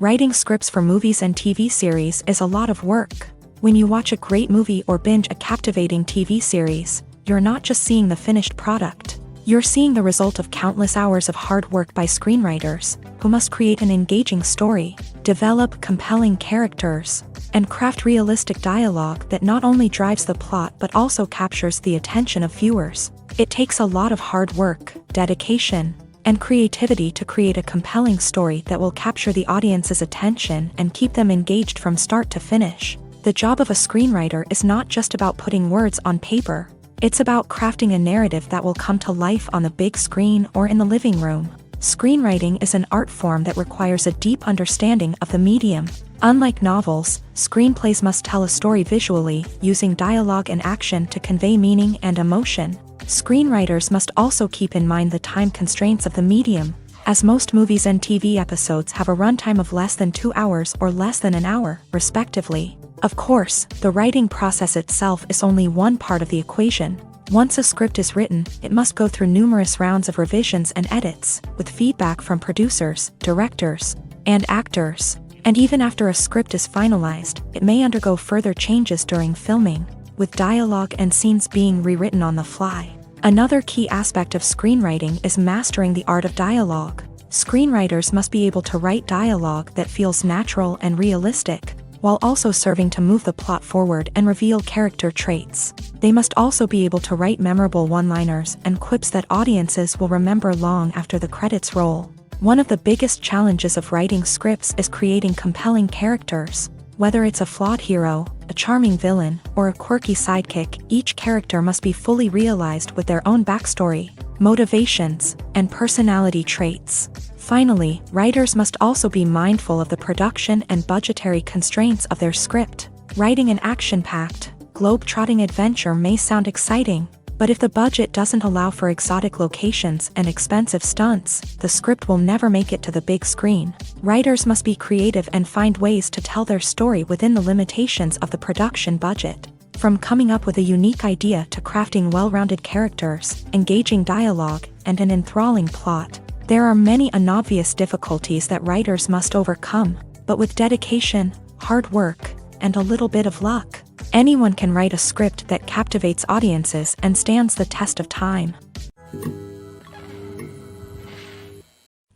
Writing scripts for movies and TV series is a lot of work. When you watch a great movie or binge a captivating TV series, you're not just seeing the finished product. You're seeing the result of countless hours of hard work by screenwriters, who must create an engaging story, develop compelling characters, and craft realistic dialogue that not only drives the plot but also captures the attention of viewers. It takes a lot of hard work, dedication, and creativity to create a compelling story that will capture the audience's attention and keep them engaged from start to finish. The job of a screenwriter is not just about putting words on paper. It's about crafting a narrative that will come to life on the big screen or in the living room. Screenwriting is an art form that requires a deep understanding of the medium. Unlike novels, screenplays must tell a story visually, using dialogue and action to convey meaning and emotion. Screenwriters must also keep in mind the time constraints of the medium, as most movies and TV episodes have a runtime of less than 2 hours or less than an hour, respectively. Of course, the writing process itself is only one part of the equation. Once a script is written, it must go through numerous rounds of revisions and edits, with feedback from producers, directors, and actors. And even after a script is finalized, it may undergo further changes during filming, with dialogue and scenes being rewritten on the fly. Another key aspect of screenwriting is mastering the art of dialogue. Screenwriters must be able to write dialogue that feels natural and realistic, while also serving to move the plot forward and reveal character traits. They must also be able to write memorable one-liners and quips that audiences will remember long after the credits roll. One of the biggest challenges of writing scripts is creating compelling characters. Whether it's a flawed hero, a charming villain, or a quirky sidekick, each character must be fully realized with their own backstory, motivations, and personality traits. Finally, writers must also be mindful of the production and budgetary constraints of their script. Writing an action-packed, globe-trotting adventure may sound exciting, but if the budget doesn't allow for exotic locations and expensive stunts, the script will never make it to the big screen. Writers must be creative and find ways to tell their story within the limitations of the production budget. From coming up with a unique idea to crafting well-rounded characters, engaging dialogue, and an enthralling plot, there are many unobvious difficulties that writers must overcome, but with dedication, hard work, and a little bit of luck, anyone can write a script that captivates audiences and stands the test of time.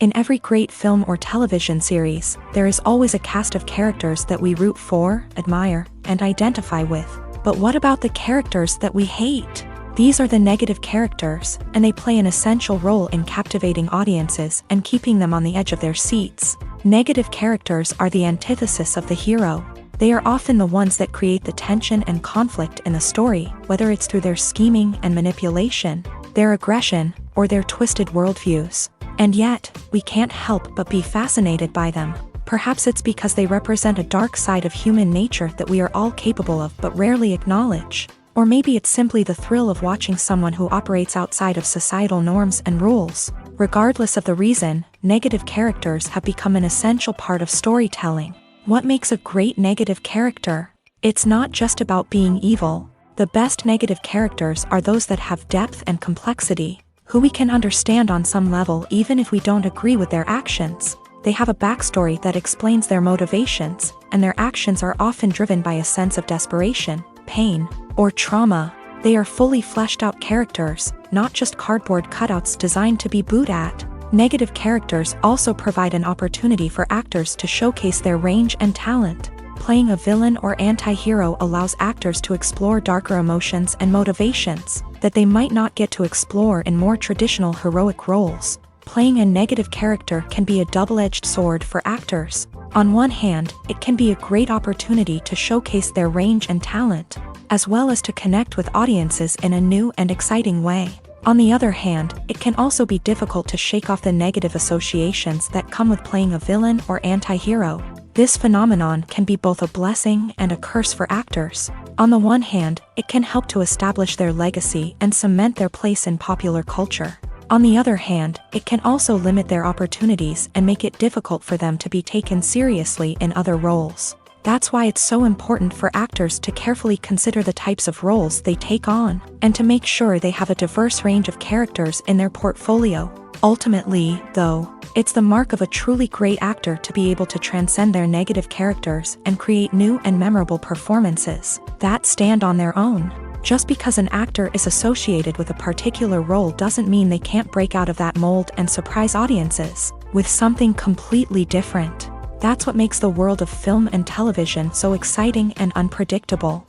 In every great film or television series, there is always a cast of characters that we root for, admire, and identify with. But what about the characters that we hate? These are the negative characters, and they play an essential role in captivating audiences and keeping them on the edge of their seats. Negative characters are the antithesis of the hero. They are often the ones that create the tension and conflict in the story, whether it's through their scheming and manipulation, their aggression, or their twisted worldviews. And yet, we can't help but be fascinated by them. Perhaps it's because they represent a dark side of human nature that we are all capable of but rarely acknowledge. Or maybe it's simply the thrill of watching someone who operates outside of societal norms and rules. Regardless of the reason, negative characters have become an essential part of storytelling. What makes a great negative character? It's not just about being evil. The best negative characters are those that have depth and complexity, who we can understand on some level even if we don't agree with their actions. They have a backstory that explains their motivations, and their actions are often driven by a sense of desperation, pain, or trauma. They are fully fleshed out characters, not just cardboard cutouts designed to be booed at. Negative characters also provide an opportunity for actors to showcase their range and talent. Playing a villain or anti-hero allows actors to explore darker emotions and motivations that they might not get to explore in more traditional heroic roles. Playing a negative character can be a double-edged sword for actors. On one hand, it can be a great opportunity to showcase their range and talent, as well as to connect with audiences in a new and exciting way. On the other hand, it can also be difficult to shake off the negative associations that come with playing a villain or anti-hero. This phenomenon can be both a blessing and a curse for actors. On the one hand, it can help to establish their legacy and cement their place in popular culture. On the other hand, it can also limit their opportunities and make it difficult for them to be taken seriously in other roles. That's why it's so important for actors to carefully consider the types of roles they take on, and to make sure they have a diverse range of characters in their portfolio. Ultimately, though, it's the mark of a truly great actor to be able to transcend their negative characters and create new and memorable performances that stand on their own. Just because an actor is associated with a particular role doesn't mean they can't break out of that mold and surprise audiences with something completely different. That's what makes the world of film and television so exciting and unpredictable.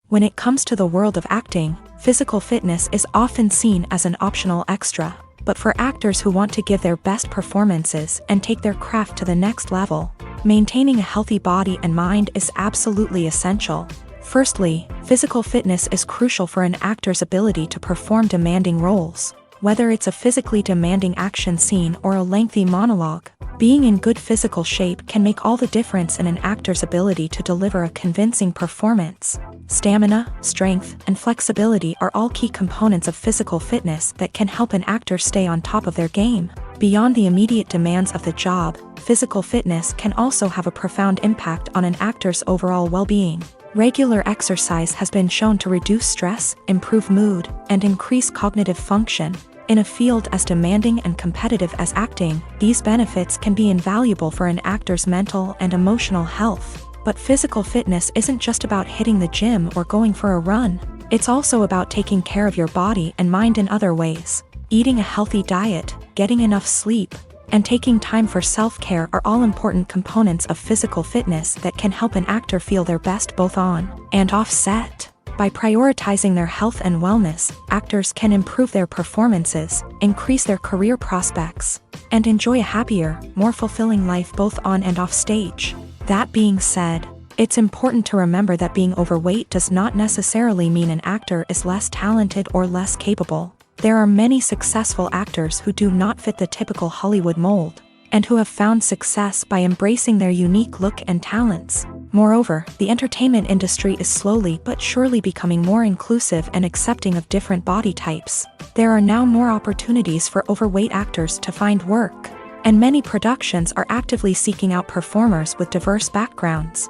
When it comes to the world of acting, physical fitness is often seen as an optional extra. But for actors who want to give their best performances and take their craft to the next level, maintaining a healthy body and mind is absolutely essential. Firstly, physical fitness is crucial for an actor's ability to perform demanding roles. Whether it's a physically demanding action scene or a lengthy monologue, being in good physical shape can make all the difference in an actor's ability to deliver a convincing performance. Stamina, strength, and flexibility are all key components of physical fitness that can help an actor stay on top of their game. Beyond the immediate demands of the job, physical fitness can also have a profound impact on an actor's overall well-being. Regular exercise has been shown to reduce stress, improve mood, and increase cognitive function. In a field as demanding and competitive as acting, these benefits can be invaluable for an actor's mental and emotional health. But physical fitness isn't just about hitting the gym or going for a run. It's also about taking care of your body and mind in other ways. Eating a healthy diet, getting enough sleep, and taking time for self-care are all important components of physical fitness that can help an actor feel their best both on and off set. By prioritizing their health and wellness, actors can improve their performances, increase their career prospects, and enjoy a happier, more fulfilling life both on and off stage. That being said, it's important to remember that being overweight does not necessarily mean an actor is less talented or less capable. There are many successful actors who do not fit the typical Hollywood mold, and who have found success by embracing their unique look and talents. Moreover, the entertainment industry is slowly but surely becoming more inclusive and accepting of different body types. There are now more opportunities for overweight actors to find work, and many productions are actively seeking out performers with diverse backgrounds.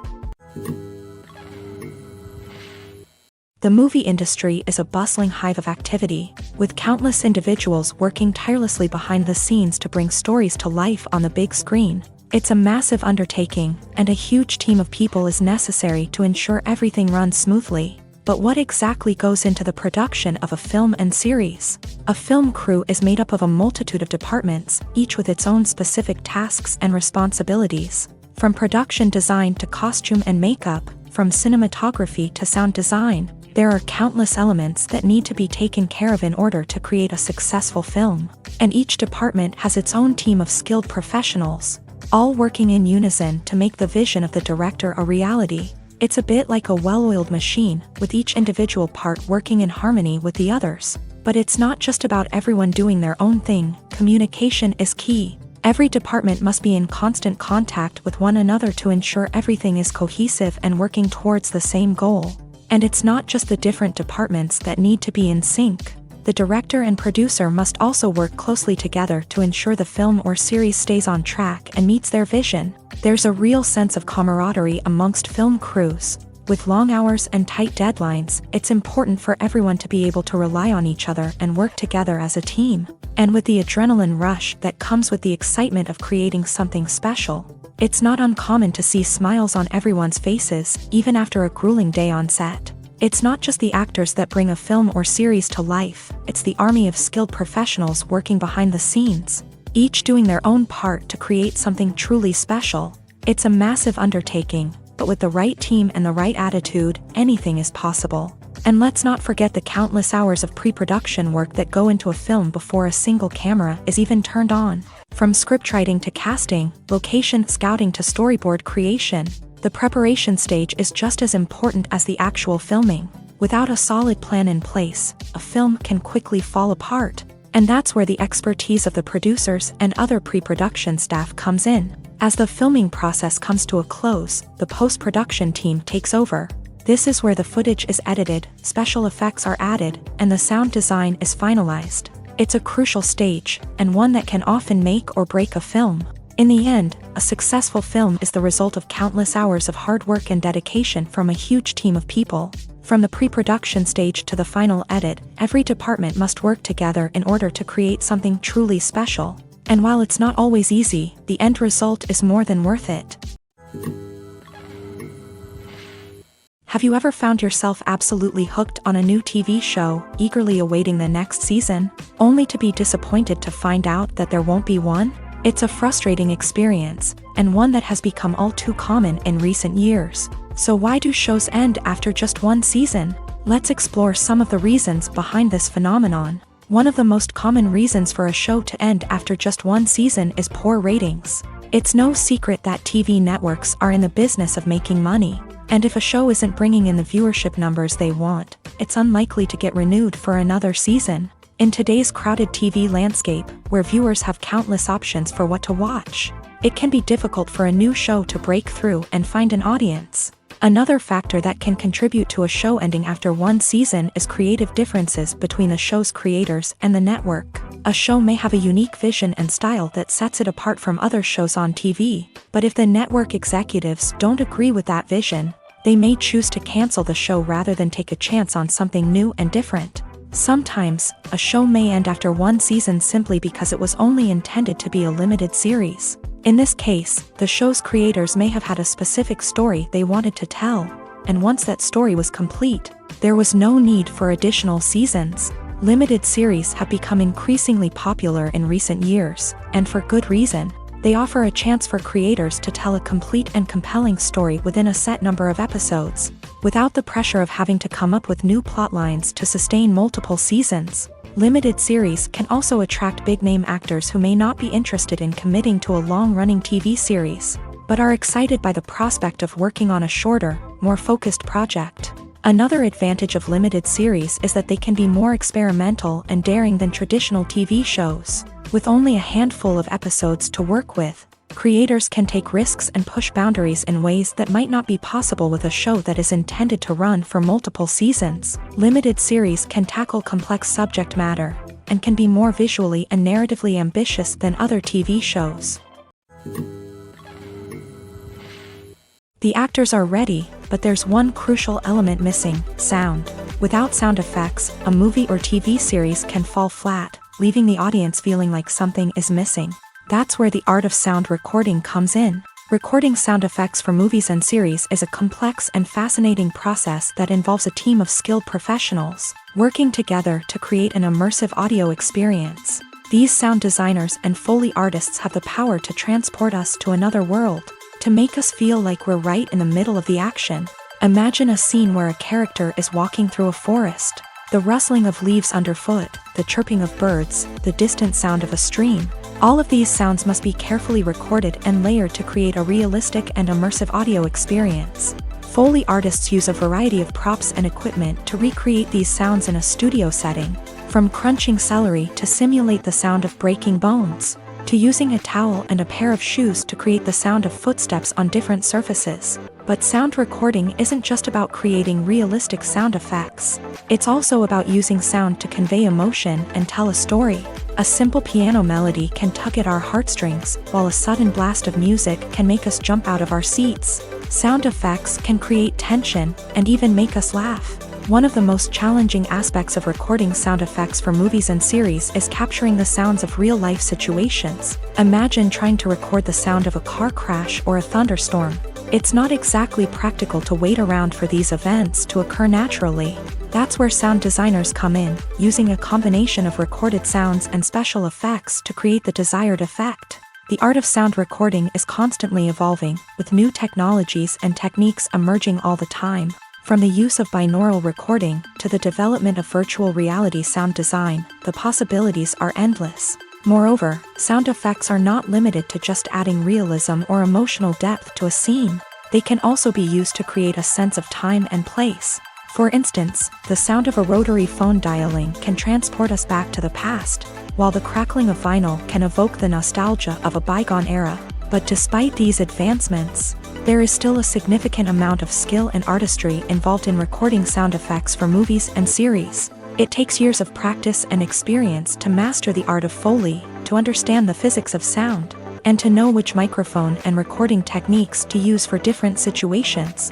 The movie industry is a bustling hive of activity, with countless individuals working tirelessly behind the scenes to bring stories to life on the big screen. It's a massive undertaking, and a huge team of people is necessary to ensure everything runs smoothly. But what exactly goes into the production of a film and series? A film crew is made up of a multitude of departments, each with its own specific tasks and responsibilities. From production design to costume and makeup, from cinematography to sound design, there are countless elements that need to be taken care of in order to create a successful film. And each department has its own team of skilled professionals, all working in unison to make the vision of the director a reality. It's a bit like a well-oiled machine, with each individual part working in harmony with the others. But it's not just about everyone doing their own thing. Communication is key. Every department must be in constant contact with one another to ensure everything is cohesive and working towards the same goal. And it's not just the different departments that need to be in sync. The director and producer must also work closely together to ensure the film or series stays on track and meets their vision. There's a real sense of camaraderie amongst film crews. With long hours and tight deadlines, it's important for everyone to be able to rely on each other and work together as a team. And with the adrenaline rush that comes with the excitement of creating something special, it's not uncommon to see smiles on everyone's faces, even after a grueling day on set. It's not just the actors that bring a film or series to life, it's the army of skilled professionals working behind the scenes. each doing their own part to create something truly special. It's a massive undertaking, but with the right team and the right attitude, anything is possible. And let's not forget the countless hours of pre-production work that go into a film before a single camera is even turned on. From scriptwriting to casting, location scouting to storyboard creation, the preparation stage is just as important as the actual filming. Without a solid plan in place, a film can quickly fall apart. And that's where the expertise of the producers and other pre-production staff comes in. As the filming process comes to a close, the post-production team takes over. This is where the footage is edited, special effects are added, and the sound design is finalized. It's a crucial stage, and one that can often make or break a film. In the end, a successful film is the result of countless hours of hard work and dedication from a huge team of people. From the pre-production stage to the final edit, every department must work together in order to create something truly special. And while it's not always easy, the end result is more than worth it. Have you ever found yourself absolutely hooked on a new TV show, eagerly awaiting the next season, only to be disappointed to find out that there won't be one? It's a frustrating experience, and one that has become all too common in recent years. So why do shows end after just one season? Let's explore some of the reasons behind this phenomenon. One of the most common reasons for a show to end after just one season is poor ratings. It's no secret that TV networks are in the business of making money. And if a show isn't bringing in the viewership numbers they want, it's unlikely to get renewed for another season. In today's crowded TV landscape, where viewers have countless options for what to watch, it can be difficult for a new show to break through and find an audience. Another factor that can contribute to a show ending after one season is creative differences between the show's creators and the network. A show may have a unique vision and style that sets it apart from other shows on TV, but if the network executives don't agree with that vision, they may choose to cancel the show rather than take a chance on something new and different. Sometimes, a show may end after one season simply because it was only intended to be a limited series. In this case, the show's creators may have had a specific story they wanted to tell, and once that story was complete, there was no need for additional seasons. Limited series have become increasingly popular in recent years, and for good reason. They offer a chance for creators to tell a complete and compelling story within a set number of episodes, without the pressure of having to come up with new plotlines to sustain multiple seasons. Limited series can also attract big-name actors who may not be interested in committing to a long-running TV series, but are excited by the prospect of working on a shorter, more focused project. Another advantage of limited series is that they can be more experimental and daring than traditional TV shows. With only a handful of episodes to work with, creators can take risks and push boundaries in ways that might not be possible with a show that is intended to run for multiple seasons. Limited series can tackle complex subject matter, and can be more visually and narratively ambitious than other TV shows. The actors are ready, but there's one crucial element missing: sound. Without sound effects, a movie or TV series can fall flat, leaving the audience feeling like something is missing. That's where the art of sound recording comes in. Recording sound effects for movies and series is a complex and fascinating process that involves a team of skilled professionals working together to create an immersive audio experience. These sound designers and Foley artists have the power to transport us to another world, to make us feel like we're right in the middle of the action. Imagine a scene where a character is walking through a forest. The rustling of leaves underfoot, the chirping of birds, the distant sound of a stream. All of these sounds must be carefully recorded and layered to create a realistic and immersive audio experience. Foley artists use a variety of props and equipment to recreate these sounds in a studio setting, from crunching celery to simulate the sound of breaking bones, to using a towel and a pair of shoes to create the sound of footsteps on different surfaces. But sound recording isn't just about creating realistic sound effects. It's also about using sound to convey emotion and tell a story. A simple piano melody can tug at our heartstrings, while a sudden blast of music can make us jump out of our seats. Sound effects can create tension and even make us laugh. One of the most challenging aspects of recording sound effects for movies and series is capturing the sounds of real-life situations. Imagine trying to record the sound of a car crash or a thunderstorm. It's not exactly practical to wait around for these events to occur naturally. That's where sound designers come in, using a combination of recorded sounds and special effects to create the desired effect. The art of sound recording is constantly evolving, with new technologies and techniques emerging all the time. From the use of binaural recording to the development of virtual reality sound design, the possibilities are endless. Moreover, sound effects are not limited to just adding realism or emotional depth to a scene. They can also be used to create a sense of time and place. For instance, the sound of a rotary phone dialing can transport us back to the past, while the crackling of vinyl can evoke the nostalgia of a bygone era. But despite these advancements, there is still a significant amount of skill and artistry involved in recording sound effects for movies and series. It takes years of practice and experience to master the art of Foley, to understand the physics of sound, and to know which microphone and recording techniques to use for different situations.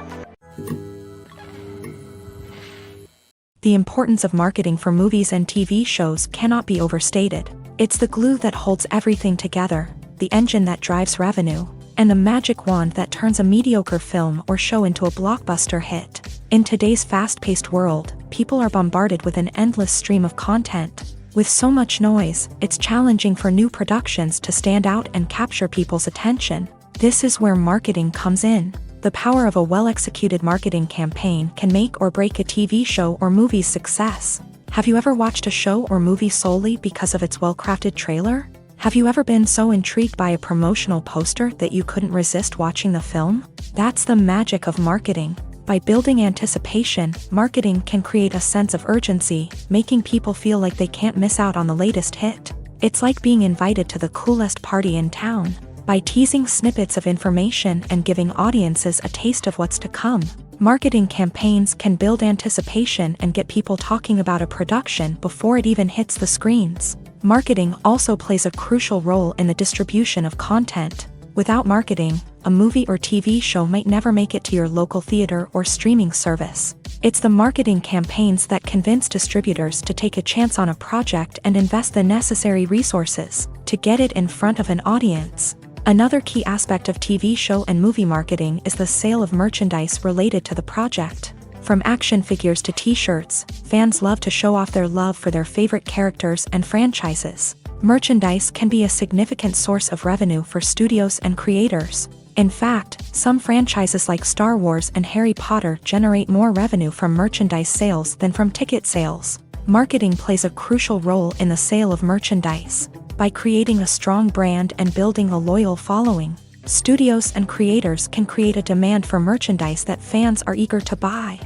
The importance of marketing for movies and TV shows cannot be overstated. It's the glue that holds everything together, the engine that drives revenue, and the magic wand that turns a mediocre film or show into a blockbuster hit. In today's fast-paced world, people are bombarded with an endless stream of content. With so much noise, it's challenging for new productions to stand out and capture people's attention. This is where marketing comes in. The power of a well-executed marketing campaign can make or break a TV show or movie's success. Have you ever watched a show or movie solely because of its well-crafted trailer? Have you ever been so intrigued by a promotional poster that you couldn't resist watching the film? That's the magic of marketing. By building anticipation, marketing can create a sense of urgency, making people feel like they can't miss out on the latest hit. It's like being invited to the coolest party in town. By teasing snippets of information and giving audiences a taste of what's to come, marketing campaigns can build anticipation and get people talking about a production before it even hits the screens. Marketing also plays a crucial role in the distribution of content. Without marketing, a movie or TV show might never make it to your local theater or streaming service. It's the marketing campaigns that convince distributors to take a chance on a project and invest the necessary resources to get it in front of an audience. Another key aspect of TV show and movie marketing is the sale of merchandise related to the project. From action figures to t-shirts, fans love to show off their love for their favorite characters and franchises. Merchandise can be a significant source of revenue for studios and creators. In fact, some franchises like Star Wars and Harry Potter generate more revenue from merchandise sales than from ticket sales. Marketing plays a crucial role in the sale of merchandise. By creating a strong brand and building a loyal following, studios and creators can create a demand for merchandise that fans are eager to buy.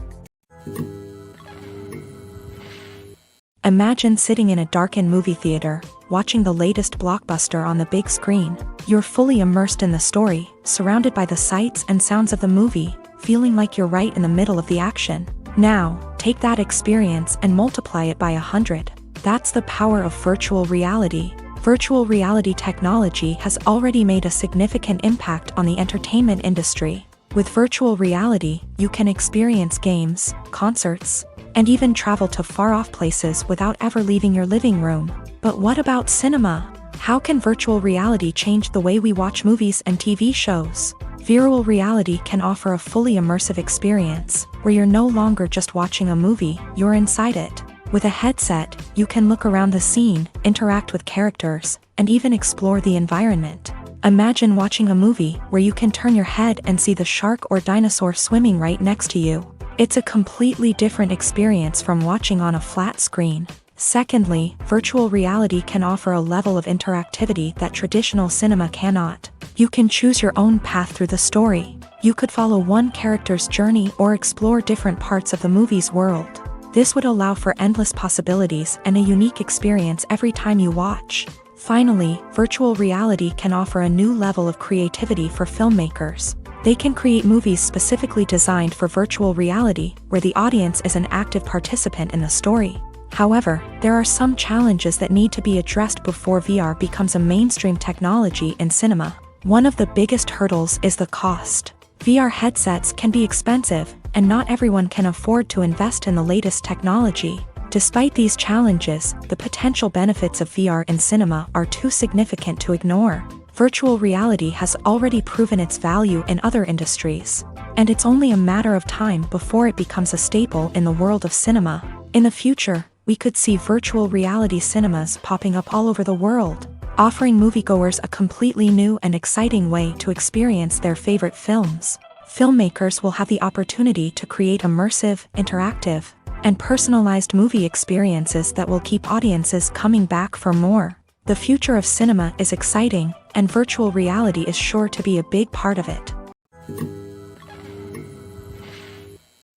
Imagine sitting in a darkened movie theater, watching the latest blockbuster on the big screen. You're fully immersed in the story, surrounded by the sights and sounds of the movie, feeling like you're right in the middle of the action. Now, take that experience and multiply it by 100. That's the power of virtual reality. Virtual reality technology has already made a significant impact on the entertainment industry. With virtual reality, you can experience games, concerts, and even travel to far-off places without ever leaving your living room. But what about cinema? How can virtual reality change the way we watch movies and TV shows? Virtual reality can offer a fully immersive experience, where you're no longer just watching a movie, you're inside it. With a headset, you can look around the scene, interact with characters, and even explore the environment. Imagine watching a movie where you can turn your head and see the shark or dinosaur swimming right next to you. It's a completely different experience from watching on a flat screen. Secondly, virtual reality can offer a level of interactivity that traditional cinema cannot. You can choose your own path through the story. You could follow one character's journey or explore different parts of the movie's world. This would allow for endless possibilities and a unique experience every time you watch. Finally, virtual reality can offer a new level of creativity for filmmakers. They can create movies specifically designed for virtual reality, where the audience is an active participant in the story. However, there are some challenges that need to be addressed before VR becomes a mainstream technology in cinema. One of the biggest hurdles is the cost. VR headsets can be expensive, and not everyone can afford to invest in the latest technology. Despite these challenges, the potential benefits of VR in cinema are too significant to ignore. Virtual reality has already proven its value in other industries. and it's only a matter of time before it becomes a staple in the world of cinema. In the future, we could see virtual reality cinemas popping up all over the world, offering moviegoers a completely new and exciting way to experience their favorite films. Filmmakers will have the opportunity to create immersive, interactive, and personalized movie experiences that will keep audiences coming back for more. The future of cinema is exciting, and virtual reality is sure to be a big part of it.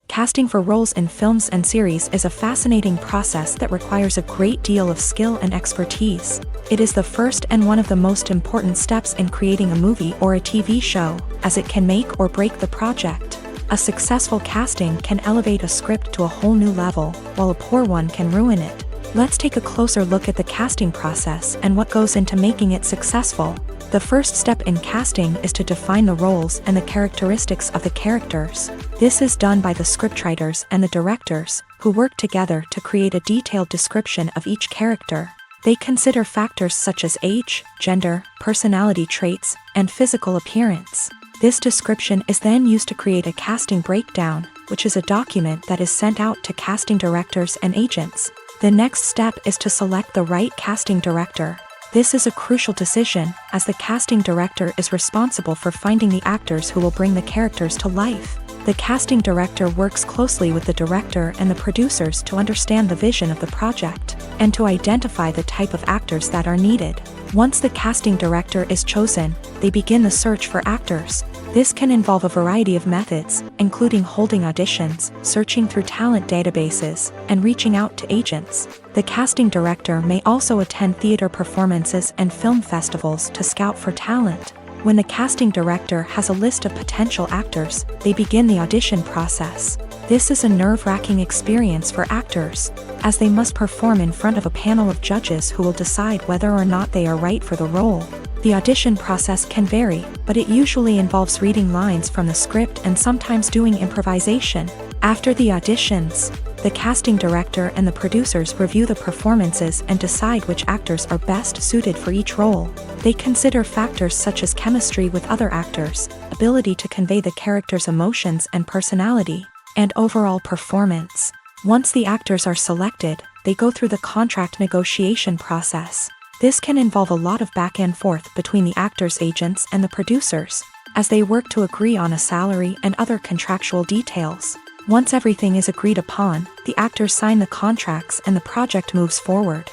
Casting for roles in films and series is a fascinating process that requires a great deal of skill and expertise. It is the first and one of the most important steps in creating a movie or a TV show, as it can make or break the project. A successful casting can elevate a script to a whole new level, while a poor one can ruin it. Let's take a closer look at the casting process and what goes into making it successful. The first step in casting is to define the roles and the characteristics of the characters. This is done by the scriptwriters and the directors, who work together to create a detailed description of each character. They consider factors such as age, gender, personality traits, and physical appearance. This description is then used to create a casting breakdown, which is a document that is sent out to casting directors and agents. The next step is to select the right casting director. This is a crucial decision, as the casting director is responsible for finding the actors who will bring the characters to life. The casting director works closely with the director and the producers to understand the vision of the project, and to identify the type of actors that are needed. Once the casting director is chosen, they begin the search for actors. This can involve a variety of methods, including holding auditions, searching through talent databases, and reaching out to agents. The casting director may also attend theater performances and film festivals to scout for talent. When the casting director has a list of potential actors, they begin the audition process. This is a nerve-wracking experience for actors, as they must perform in front of a panel of judges who will decide whether or not they are right for the role. The audition process can vary, but it usually involves reading lines from the script and sometimes doing improvisation. After the auditions, the casting director and the producers review the performances and decide which actors are best suited for each role. They consider factors such as chemistry with other actors, ability to convey the character's emotions and personality, and overall performance. Once the actors are selected, they go through the contract negotiation process. This can involve a lot of back and forth between the actors' agents and the producers, as they work to agree on a salary and other contractual details. Once everything is agreed upon, the actors sign the contracts and the project moves forward.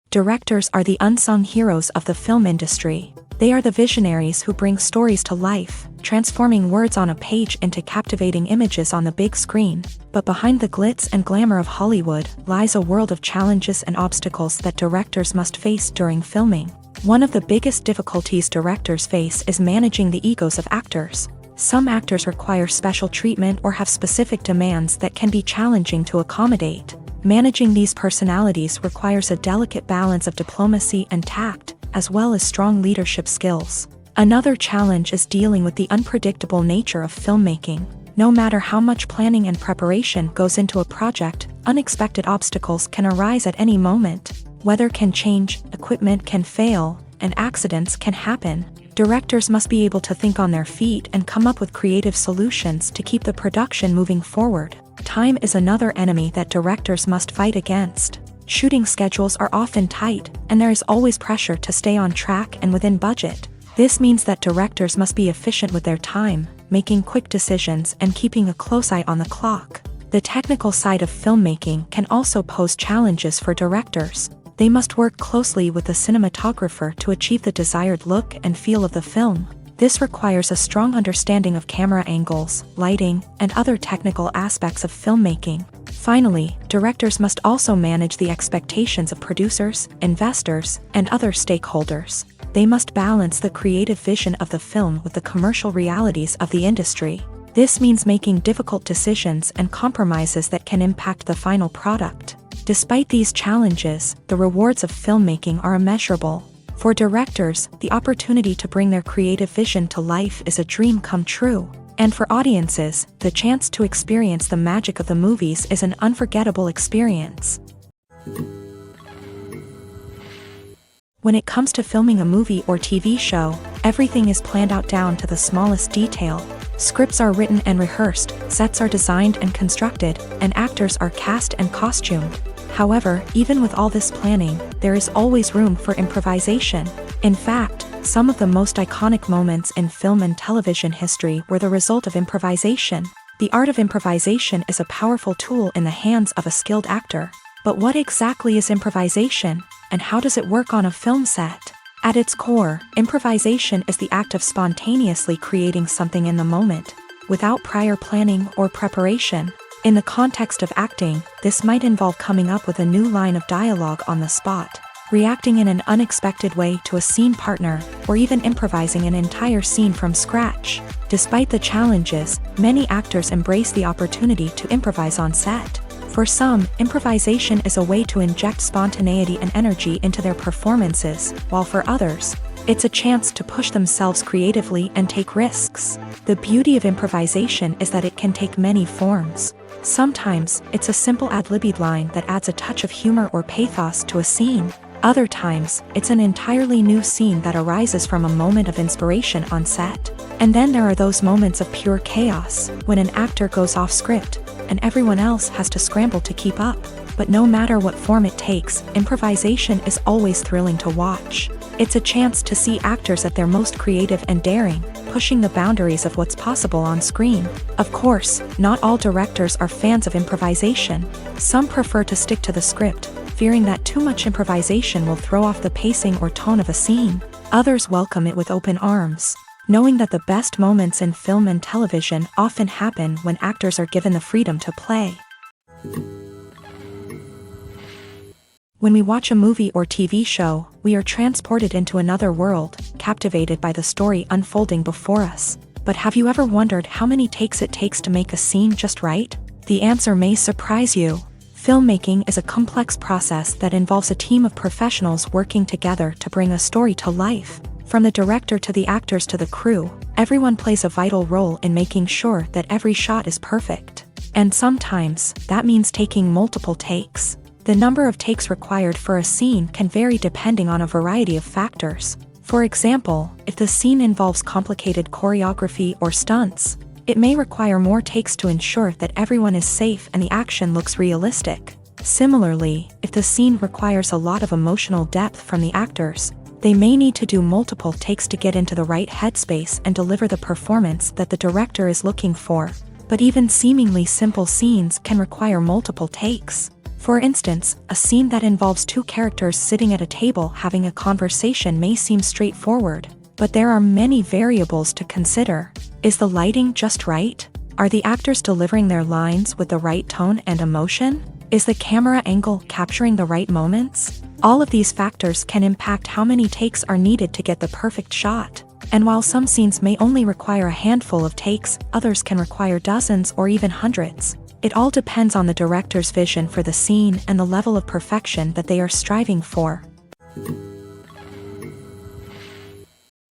Directors are the unsung heroes of the film industry. They are the visionaries who bring stories to life, transforming words on a page into captivating images on the big screen. But behind the glitz and glamour of Hollywood lies a world of challenges and obstacles that directors must face during filming. One of the biggest difficulties directors face is managing the egos of actors. Some actors require special treatment or have specific demands that can be challenging to accommodate. Managing these personalities requires a delicate balance of diplomacy and tact, as well as strong leadership skills. Another challenge is dealing with the unpredictable nature of filmmaking. No matter how much planning and preparation goes into a project, unexpected obstacles can arise at any moment. Weather can change, equipment can fail, and accidents can happen. Directors must be able to think on their feet and come up with creative solutions to keep the production moving forward. Time is another enemy that directors must fight against. Shooting schedules are often tight, and there is always pressure to stay on track and within budget. This means that directors must be efficient with their time, making quick decisions and keeping a close eye on the clock. The technical side of filmmaking can also pose challenges for directors. They must work closely with the cinematographer to achieve the desired look and feel of the film. This requires a strong understanding of camera angles, lighting, and other technical aspects of filmmaking. Finally, directors must also manage the expectations of producers, investors, and other stakeholders. They must balance the creative vision of the film with the commercial realities of the industry. This means making difficult decisions and compromises that can impact the final product. Despite these challenges, the rewards of filmmaking are immeasurable. For directors, the opportunity to bring their creative vision to life is a dream come true. And for audiences, the chance to experience the magic of the movies is an unforgettable experience. When it comes to filming a movie or TV show, everything is planned out down to the smallest detail. Scripts are written and rehearsed, sets are designed and constructed, and actors are cast and costumed. However, even with all this planning, there is always room for improvisation. In fact, some of the most iconic moments in film and television history were the result of improvisation. The art of improvisation is a powerful tool in the hands of a skilled actor. But what exactly is improvisation, and how does it work on a film set? At its core, improvisation is the act of spontaneously creating something in the moment, without prior planning or preparation. In the context of acting, this might involve coming up with a new line of dialogue on the spot, reacting in an unexpected way to a scene partner, or even improvising an entire scene from scratch. Despite the challenges, many actors embrace the opportunity to improvise on set. For some, improvisation is a way to inject spontaneity and energy into their performances, while for others, it's a chance to push themselves creatively and take risks. The beauty of improvisation is that it can take many forms. Sometimes, it's a simple ad-libbed line that adds a touch of humor or pathos to a scene. Other times, it's an entirely new scene that arises from a moment of inspiration on set. And then there are those moments of pure chaos, when an actor goes off script, and everyone else has to scramble to keep up. But no matter what form it takes, improvisation is always thrilling to watch. It's a chance to see actors at their most creative and daring, pushing the boundaries of what's possible on screen. Of course, not all directors are fans of improvisation. Some prefer to stick to the script, fearing that too much improvisation will throw off the pacing or tone of a scene. Others welcome it with open arms, knowing that the best moments in film and television often happen when actors are given the freedom to play. When we watch a movie or TV show, we are transported into another world, captivated by the story unfolding before us. But have you ever wondered how many takes it takes to make a scene just right? The answer may surprise you. Filmmaking is a complex process that involves a team of professionals working together to bring a story to life. From the director to the actors to the crew, everyone plays a vital role in making sure that every shot is perfect. And sometimes, that means taking multiple takes. The number of takes required for a scene can vary depending on a variety of factors. For example, if the scene involves complicated choreography or stunts, it may require more takes to ensure that everyone is safe and the action looks realistic. Similarly, if the scene requires a lot of emotional depth from the actors, they may need to do multiple takes to get into the right headspace and deliver the performance that the director is looking for. But even seemingly simple scenes can require multiple takes. For instance, a scene that involves two characters sitting at a table having a conversation may seem straightforward, but there are many variables to consider. Is the lighting just right? Are the actors delivering their lines with the right tone and emotion? Is the camera angle capturing the right moments? All of these factors can impact how many takes are needed to get the perfect shot. And while some scenes may only require a handful of takes, others can require dozens or even hundreds. It all depends on the director's vision for the scene and the level of perfection that they are striving for.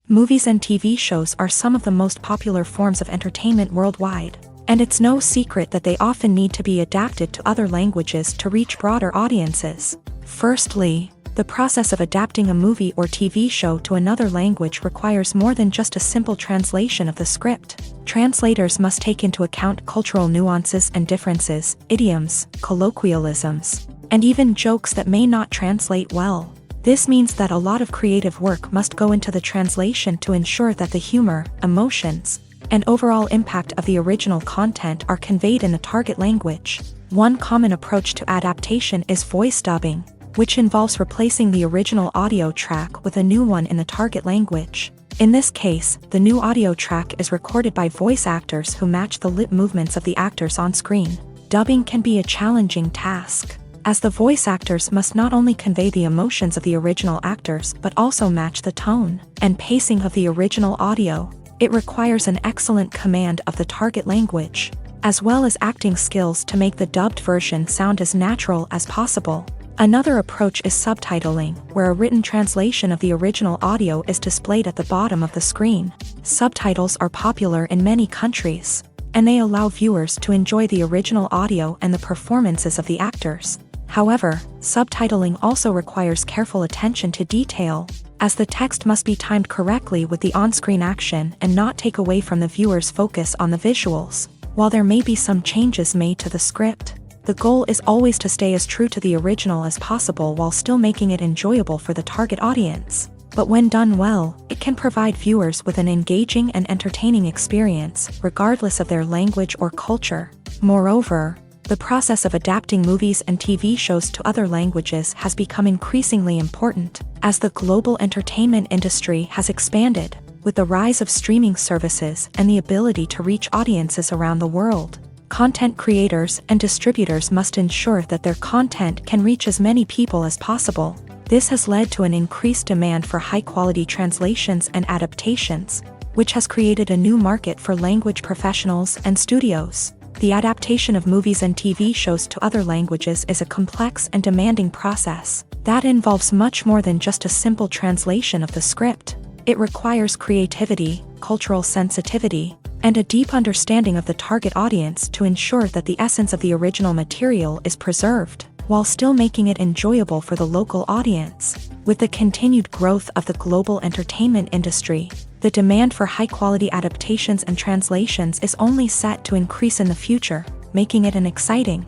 Movies and TV shows are some of the most popular forms of entertainment worldwide, and it's no secret that they often need to be adapted to other languages to reach broader audiences. Firstly, the process of adapting a movie or TV show to another language requires more than just a simple translation of the script. Translators must take into account cultural nuances and differences, idioms, colloquialisms, and even jokes that may not translate well. This means that a lot of creative work must go into the translation to ensure that the humor, emotions, and overall impact of the original content are conveyed in the target language. One common approach to adaptation is voice dubbing, which involves replacing the original audio track with a new one in the target language. In this case, the new audio track is recorded by voice actors who match the lip movements of the actors on screen. Dubbing can be a challenging task, as the voice actors must not only convey the emotions of the original actors but also match the tone and pacing of the original audio. It requires an excellent command of the target language, as well as acting skills to make the dubbed version sound as natural as possible. Another approach is subtitling, where a written translation of the original audio is displayed at the bottom of the screen. Subtitles are popular in many countries, and they allow viewers to enjoy the original audio and the performances of the actors. However, subtitling also requires careful attention to detail, as the text must be timed correctly with the on-screen action and not take away from the viewer's focus on the visuals. While there may be some changes made to the script, the goal is always to stay as true to the original as possible while still making it enjoyable for the target audience. But when done well, it can provide viewers with an engaging and entertaining experience, regardless of their language or culture. Moreover, the process of adapting movies and TV shows to other languages has become increasingly important, as the global entertainment industry has expanded, with the rise of streaming services and the ability to reach audiences around the world. Content creators and distributors must ensure that their content can reach as many people as possible. This has led to an increased demand for high-quality translations and adaptations, which has created a new market for language professionals and studios. The adaptation of movies and TV shows to other languages is a complex and demanding process that involves much more than just a simple translation of the script. It requires creativity, cultural sensitivity, and a deep understanding of the target audience to ensure that the essence of the original material is preserved, while still making it enjoyable for the local audience. With the continued growth of the global entertainment industry, the demand for high-quality adaptations and translations is only set to increase in the future, making it an exciting.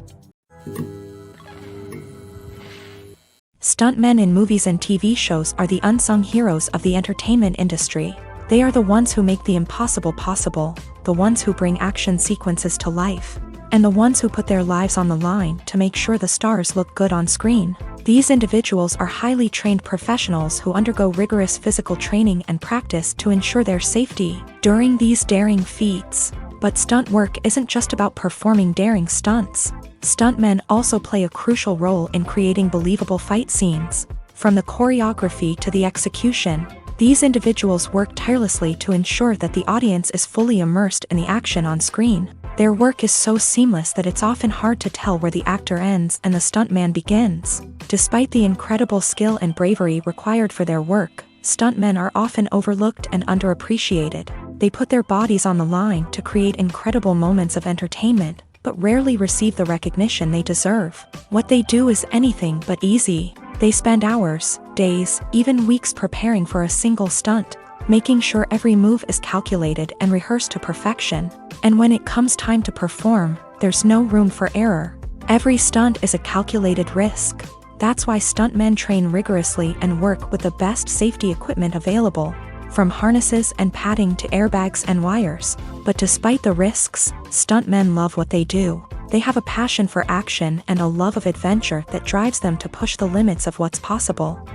Stuntmen in movies and TV shows are the unsung heroes of the entertainment industry. They are the ones who make the impossible possible, the ones who bring action sequences to life, and the ones who put their lives on the line to make sure the stars look good on screen. These individuals are highly trained professionals who undergo rigorous physical training and practice to ensure their safety during these daring feats. But stunt work isn't just about performing daring stunts. Stuntmen also play a crucial role in creating believable fight scenes. From the choreography to the execution, these individuals work tirelessly to ensure that the audience is fully immersed in the action on screen. Their work is so seamless that it's often hard to tell where the actor ends and the stuntman begins. Despite the incredible skill and bravery required for their work, stuntmen are often overlooked and underappreciated. They put their bodies on the line to create incredible moments of entertainment, but rarely receive the recognition they deserve. What they do is anything but easy. They spend hours, days, even weeks preparing for a single stunt, making sure every move is calculated and rehearsed to perfection. And when it comes time to perform, there's no room for error. Every stunt is a calculated risk. That's why stuntmen train rigorously and work with the best safety equipment available, from harnesses and padding to airbags and wires. But despite the risks, stuntmen love what they do. They have a passion for action and a love of adventure that drives them to push the limits of what's possible.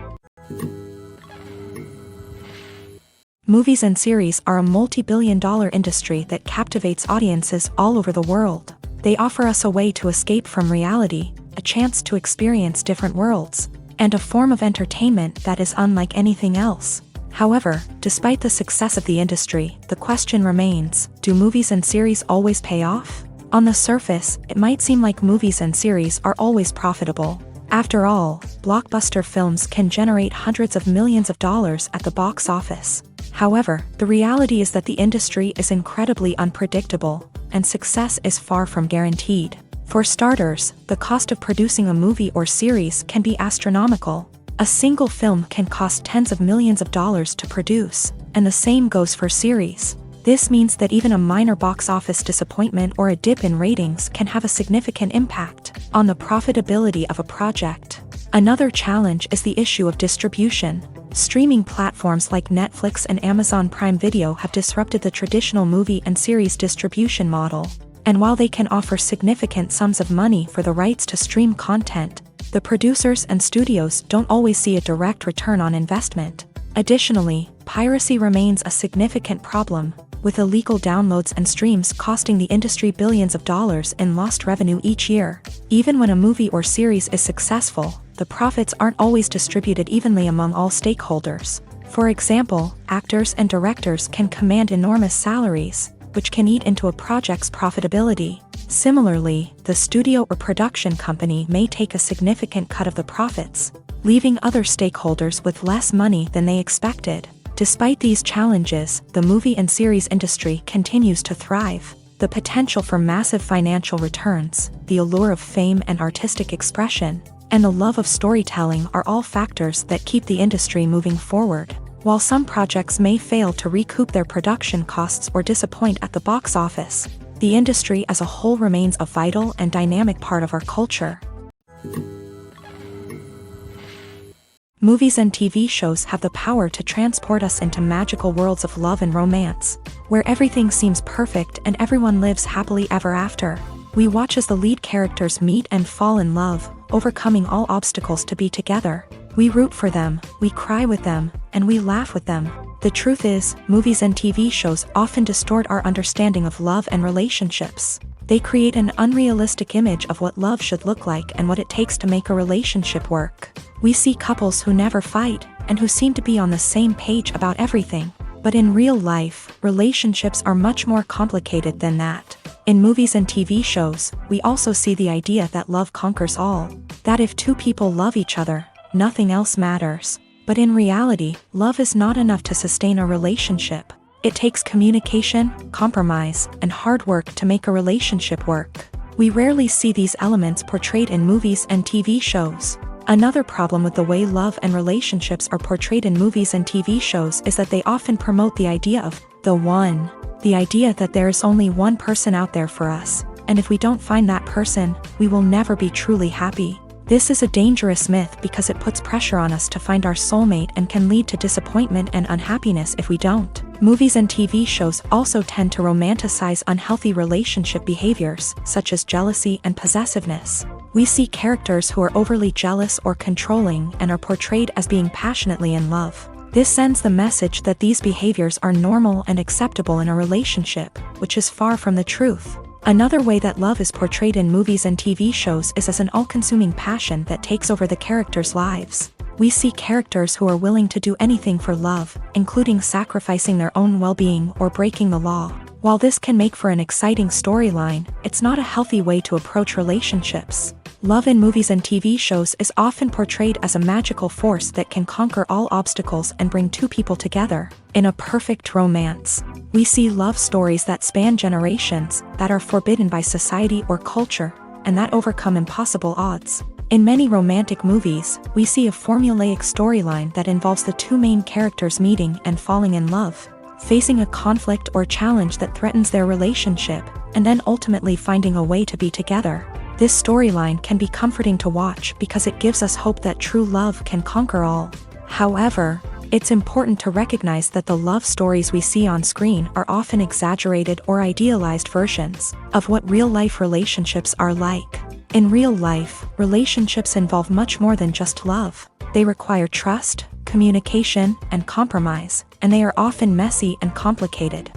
Movies and series are a multi-billion-dollar industry that captivates audiences all over the world. They offer us a way to escape from reality, a chance to experience different worlds, and a form of entertainment that is unlike anything else. However, despite the success of the industry, the question remains, do movies and series always pay off? On the surface, it might seem like movies and series are always profitable. After all, blockbuster films can generate hundreds of millions of dollars at the box office. However, the reality is that the industry is incredibly unpredictable, and success is far from guaranteed. For starters, the cost of producing a movie or series can be astronomical. A single film can cost tens of millions of dollars to produce, and the same goes for series. This means that even a minor box office disappointment or a dip in ratings can have a significant impact on the profitability of a project. Another challenge is the issue of distribution. Streaming platforms like Netflix and Amazon Prime Video have disrupted the traditional movie and series distribution model. And while they can offer significant sums of money for the rights to stream content, the producers and studios don't always see a direct return on investment. Additionally, piracy remains a significant problem, with illegal downloads and streams costing the industry billions of dollars in lost revenue each year. Even when a movie or series is successful, the profits aren't always distributed evenly among all stakeholders. For example, actors and directors can command enormous salaries, which can eat into a project's profitability. Similarly, the studio or production company may take a significant cut of the profits, leaving other stakeholders with less money than they expected. Despite these challenges, the movie and series industry continues to thrive. The potential for massive financial returns, the allure of fame and artistic expression, and the love of storytelling are all factors that keep the industry moving forward. While some projects may fail to recoup their production costs or disappoint at the box office, the industry as a whole remains a vital and dynamic part of our culture. Movies and TV shows have the power to transport us into magical worlds of love and romance, where everything seems perfect and everyone lives happily ever after. We watch as the lead characters meet and fall in love, overcoming all obstacles to be together. We root for them, we cry with them, and we laugh with them. The truth is, movies and TV shows often distort our understanding of love and relationships. They create an unrealistic image of what love should look like and what it takes to make a relationship work. We see couples who never fight, and who seem to be on the same page about everything. But in real life, relationships are much more complicated than that. In movies and TV shows, we also see the idea that love conquers all. That if two people love each other, nothing else matters. But in reality, love is not enough to sustain a relationship. It takes communication, compromise, and hard work to make a relationship work. We rarely see these elements portrayed in movies and TV shows. Another problem with the way love and relationships are portrayed in movies and TV shows is that they often promote the idea of the one. The idea that there is only one person out there for us, and if we don't find that person, we will never be truly happy. This is a dangerous myth because it puts pressure on us to find our soulmate and can lead to disappointment and unhappiness if we don't. Movies and TV shows also tend to romanticize unhealthy relationship behaviors, such as jealousy and possessiveness. We see characters who are overly jealous or controlling and are portrayed as being passionately in love. This sends the message that these behaviors are normal and acceptable in a relationship, which is far from the truth. Another way that love is portrayed in movies and TV shows is as an all-consuming passion that takes over the characters' lives. We see characters who are willing to do anything for love, including sacrificing their own well-being or breaking the law. While this can make for an exciting storyline, it's not a healthy way to approach relationships. Love in movies and TV shows is often portrayed as a magical force that can conquer all obstacles and bring two people together. In a perfect romance, we see love stories that span generations, that are forbidden by society or culture, and that overcome impossible odds. In many romantic movies, we see a formulaic storyline that involves the two main characters meeting and falling in love, facing a conflict or challenge that threatens their relationship, and then ultimately finding a way to be together. This storyline can be comforting to watch because it gives us hope that true love can conquer all. However, it's important to recognize that the love stories we see on screen are often exaggerated or idealized versions of what real-life relationships are like. In real life, relationships involve much more than just love. They require trust, communication, and compromise, and they are often messy and complicated.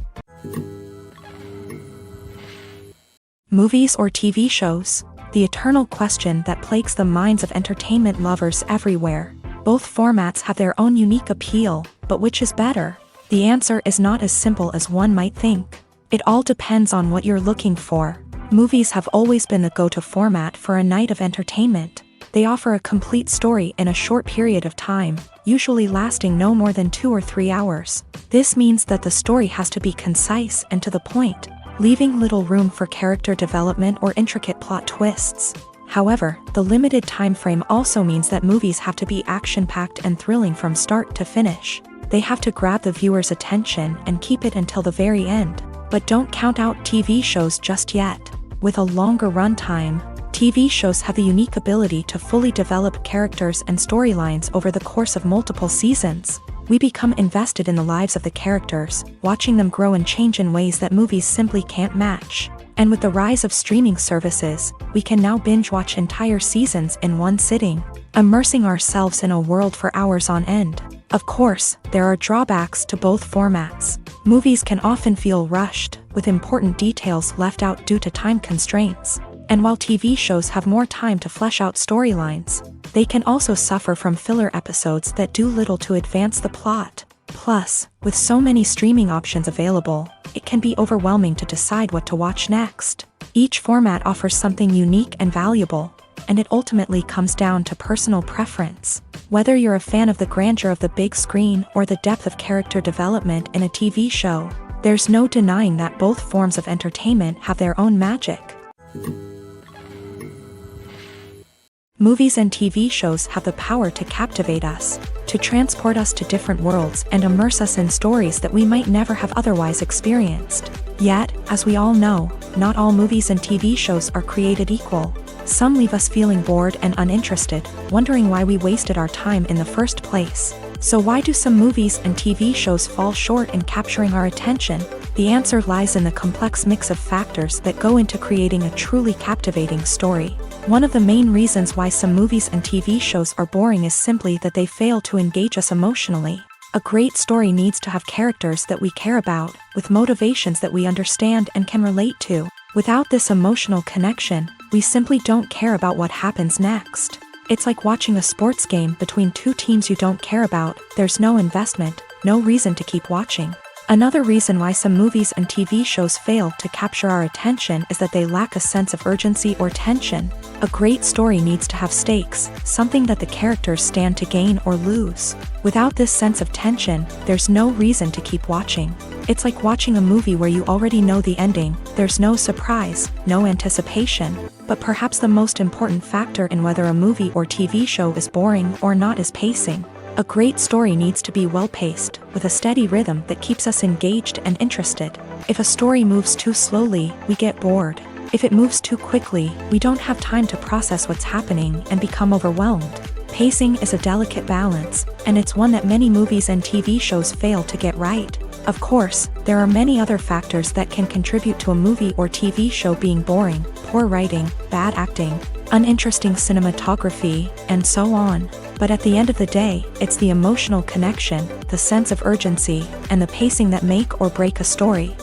Movies or TV shows? The eternal question that plagues the minds of entertainment lovers everywhere. Both formats have their own unique appeal, but which is better? The answer is not as simple as one might think. It all depends on what you're looking for. Movies have always been the go-to format for a night of entertainment. They offer a complete story in a short period of time, usually lasting no more than 2 or 3 hours. This means that the story has to be concise and to the point, leaving little room for character development or intricate plot twists. However, the limited time frame also means that movies have to be action-packed and thrilling from start to finish. They have to grab the viewer's attention and keep it until the very end. But don't count out TV shows just yet. With a longer runtime, TV shows have the unique ability to fully develop characters and storylines over the course of multiple seasons. We become invested in the lives of the characters, watching them grow and change in ways that movies simply can't match. And with the rise of streaming services, we can now binge-watch entire seasons in one sitting, immersing ourselves in a world for hours on end. Of course, there are drawbacks to both formats. Movies can often feel rushed, with important details left out due to time constraints. And while TV shows have more time to flesh out storylines, they can also suffer from filler episodes that do little to advance the plot. Plus, with so many streaming options available, it can be overwhelming to decide what to watch next. Each format offers something unique and valuable, and it ultimately comes down to personal preference. Whether you're a fan of the grandeur of the big screen or the depth of character development in a TV show, there's no denying that both forms of entertainment have their own magic. Movies and TV shows have the power to captivate us, to transport us to different worlds and immerse us in stories that we might never have otherwise experienced. Yet, as we all know, not all movies and TV shows are created equal. Some leave us feeling bored and uninterested, wondering why we wasted our time in the first place. So why do some movies and TV shows fall short in capturing our attention? The answer lies in the complex mix of factors that go into creating a truly captivating story. One of the main reasons why some movies and TV shows are boring is simply that they fail to engage us emotionally. A great story needs to have characters that we care about, with motivations that we understand and can relate to. Without this emotional connection, we simply don't care about what happens next. It's like watching a sports game between two teams you don't care about. There's no investment, no reason to keep watching. Another reason why some movies and TV shows fail to capture our attention is that they lack a sense of urgency or tension. A great story needs to have stakes, something that the characters stand to gain or lose. Without this sense of tension, there's no reason to keep watching. It's like watching a movie where you already know the ending. There's no surprise, no anticipation. But perhaps the most important factor in whether a movie or TV show is boring or not is pacing. A great story needs to be well-paced, with a steady rhythm that keeps us engaged and interested. If a story moves too slowly, we get bored. If it moves too quickly, we don't have time to process what's happening and become overwhelmed. Pacing is a delicate balance, and it's one that many movies and TV shows fail to get right. Of course, there are many other factors that can contribute to a movie or TV show being boring: poor writing, bad acting, uninteresting cinematography, and so on. But at the end of the day, it's the emotional connection, the sense of urgency, and the pacing that make or break a story.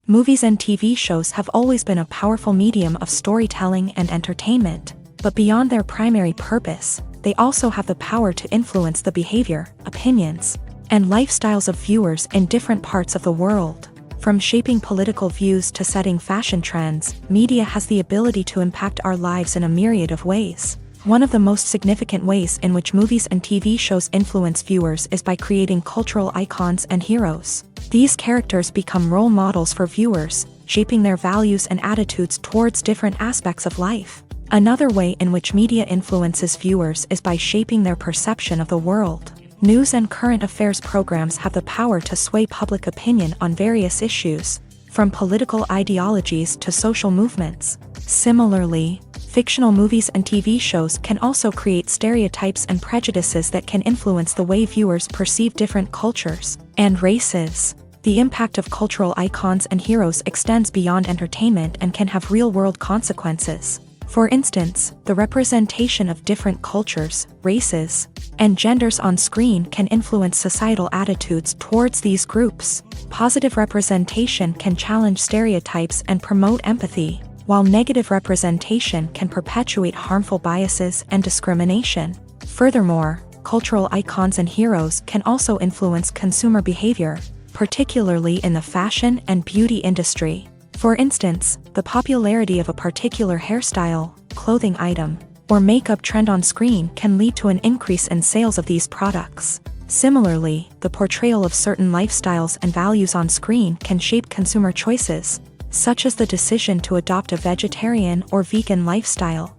Movies and TV shows have always been a powerful medium of storytelling and entertainment, but beyond their primary purpose, they also have the power to influence the behavior, opinions, and lifestyles of viewers in different parts of the world. From shaping political views to setting fashion trends, media has the ability to impact our lives in a myriad of ways. One of the most significant ways in which movies and TV shows influence viewers is by creating cultural icons and heroes. These characters become role models for viewers, shaping their values and attitudes towards different aspects of life. Another way in which media influences viewers is by shaping their perception of the world. News and current affairs programs have the power to sway public opinion on various issues, from political ideologies to social movements. Similarly, fictional movies and TV shows can also create stereotypes and prejudices that can influence the way viewers perceive different cultures and races. The impact of cultural icons and heroes extends beyond entertainment and can have real-world consequences. For instance, the representation of different cultures, races, and genders on screen can influence societal attitudes towards these groups. Positive representation can challenge stereotypes and promote empathy, while negative representation can perpetuate harmful biases and discrimination. Furthermore, cultural icons and heroes can also influence consumer behavior, particularly in the fashion and beauty industry. For instance, the popularity of a particular hairstyle, clothing item, or makeup trend on screen can lead to an increase in sales of these products. Similarly, the portrayal of certain lifestyles and values on screen can shape consumer choices, such as the decision to adopt a vegetarian or vegan lifestyle.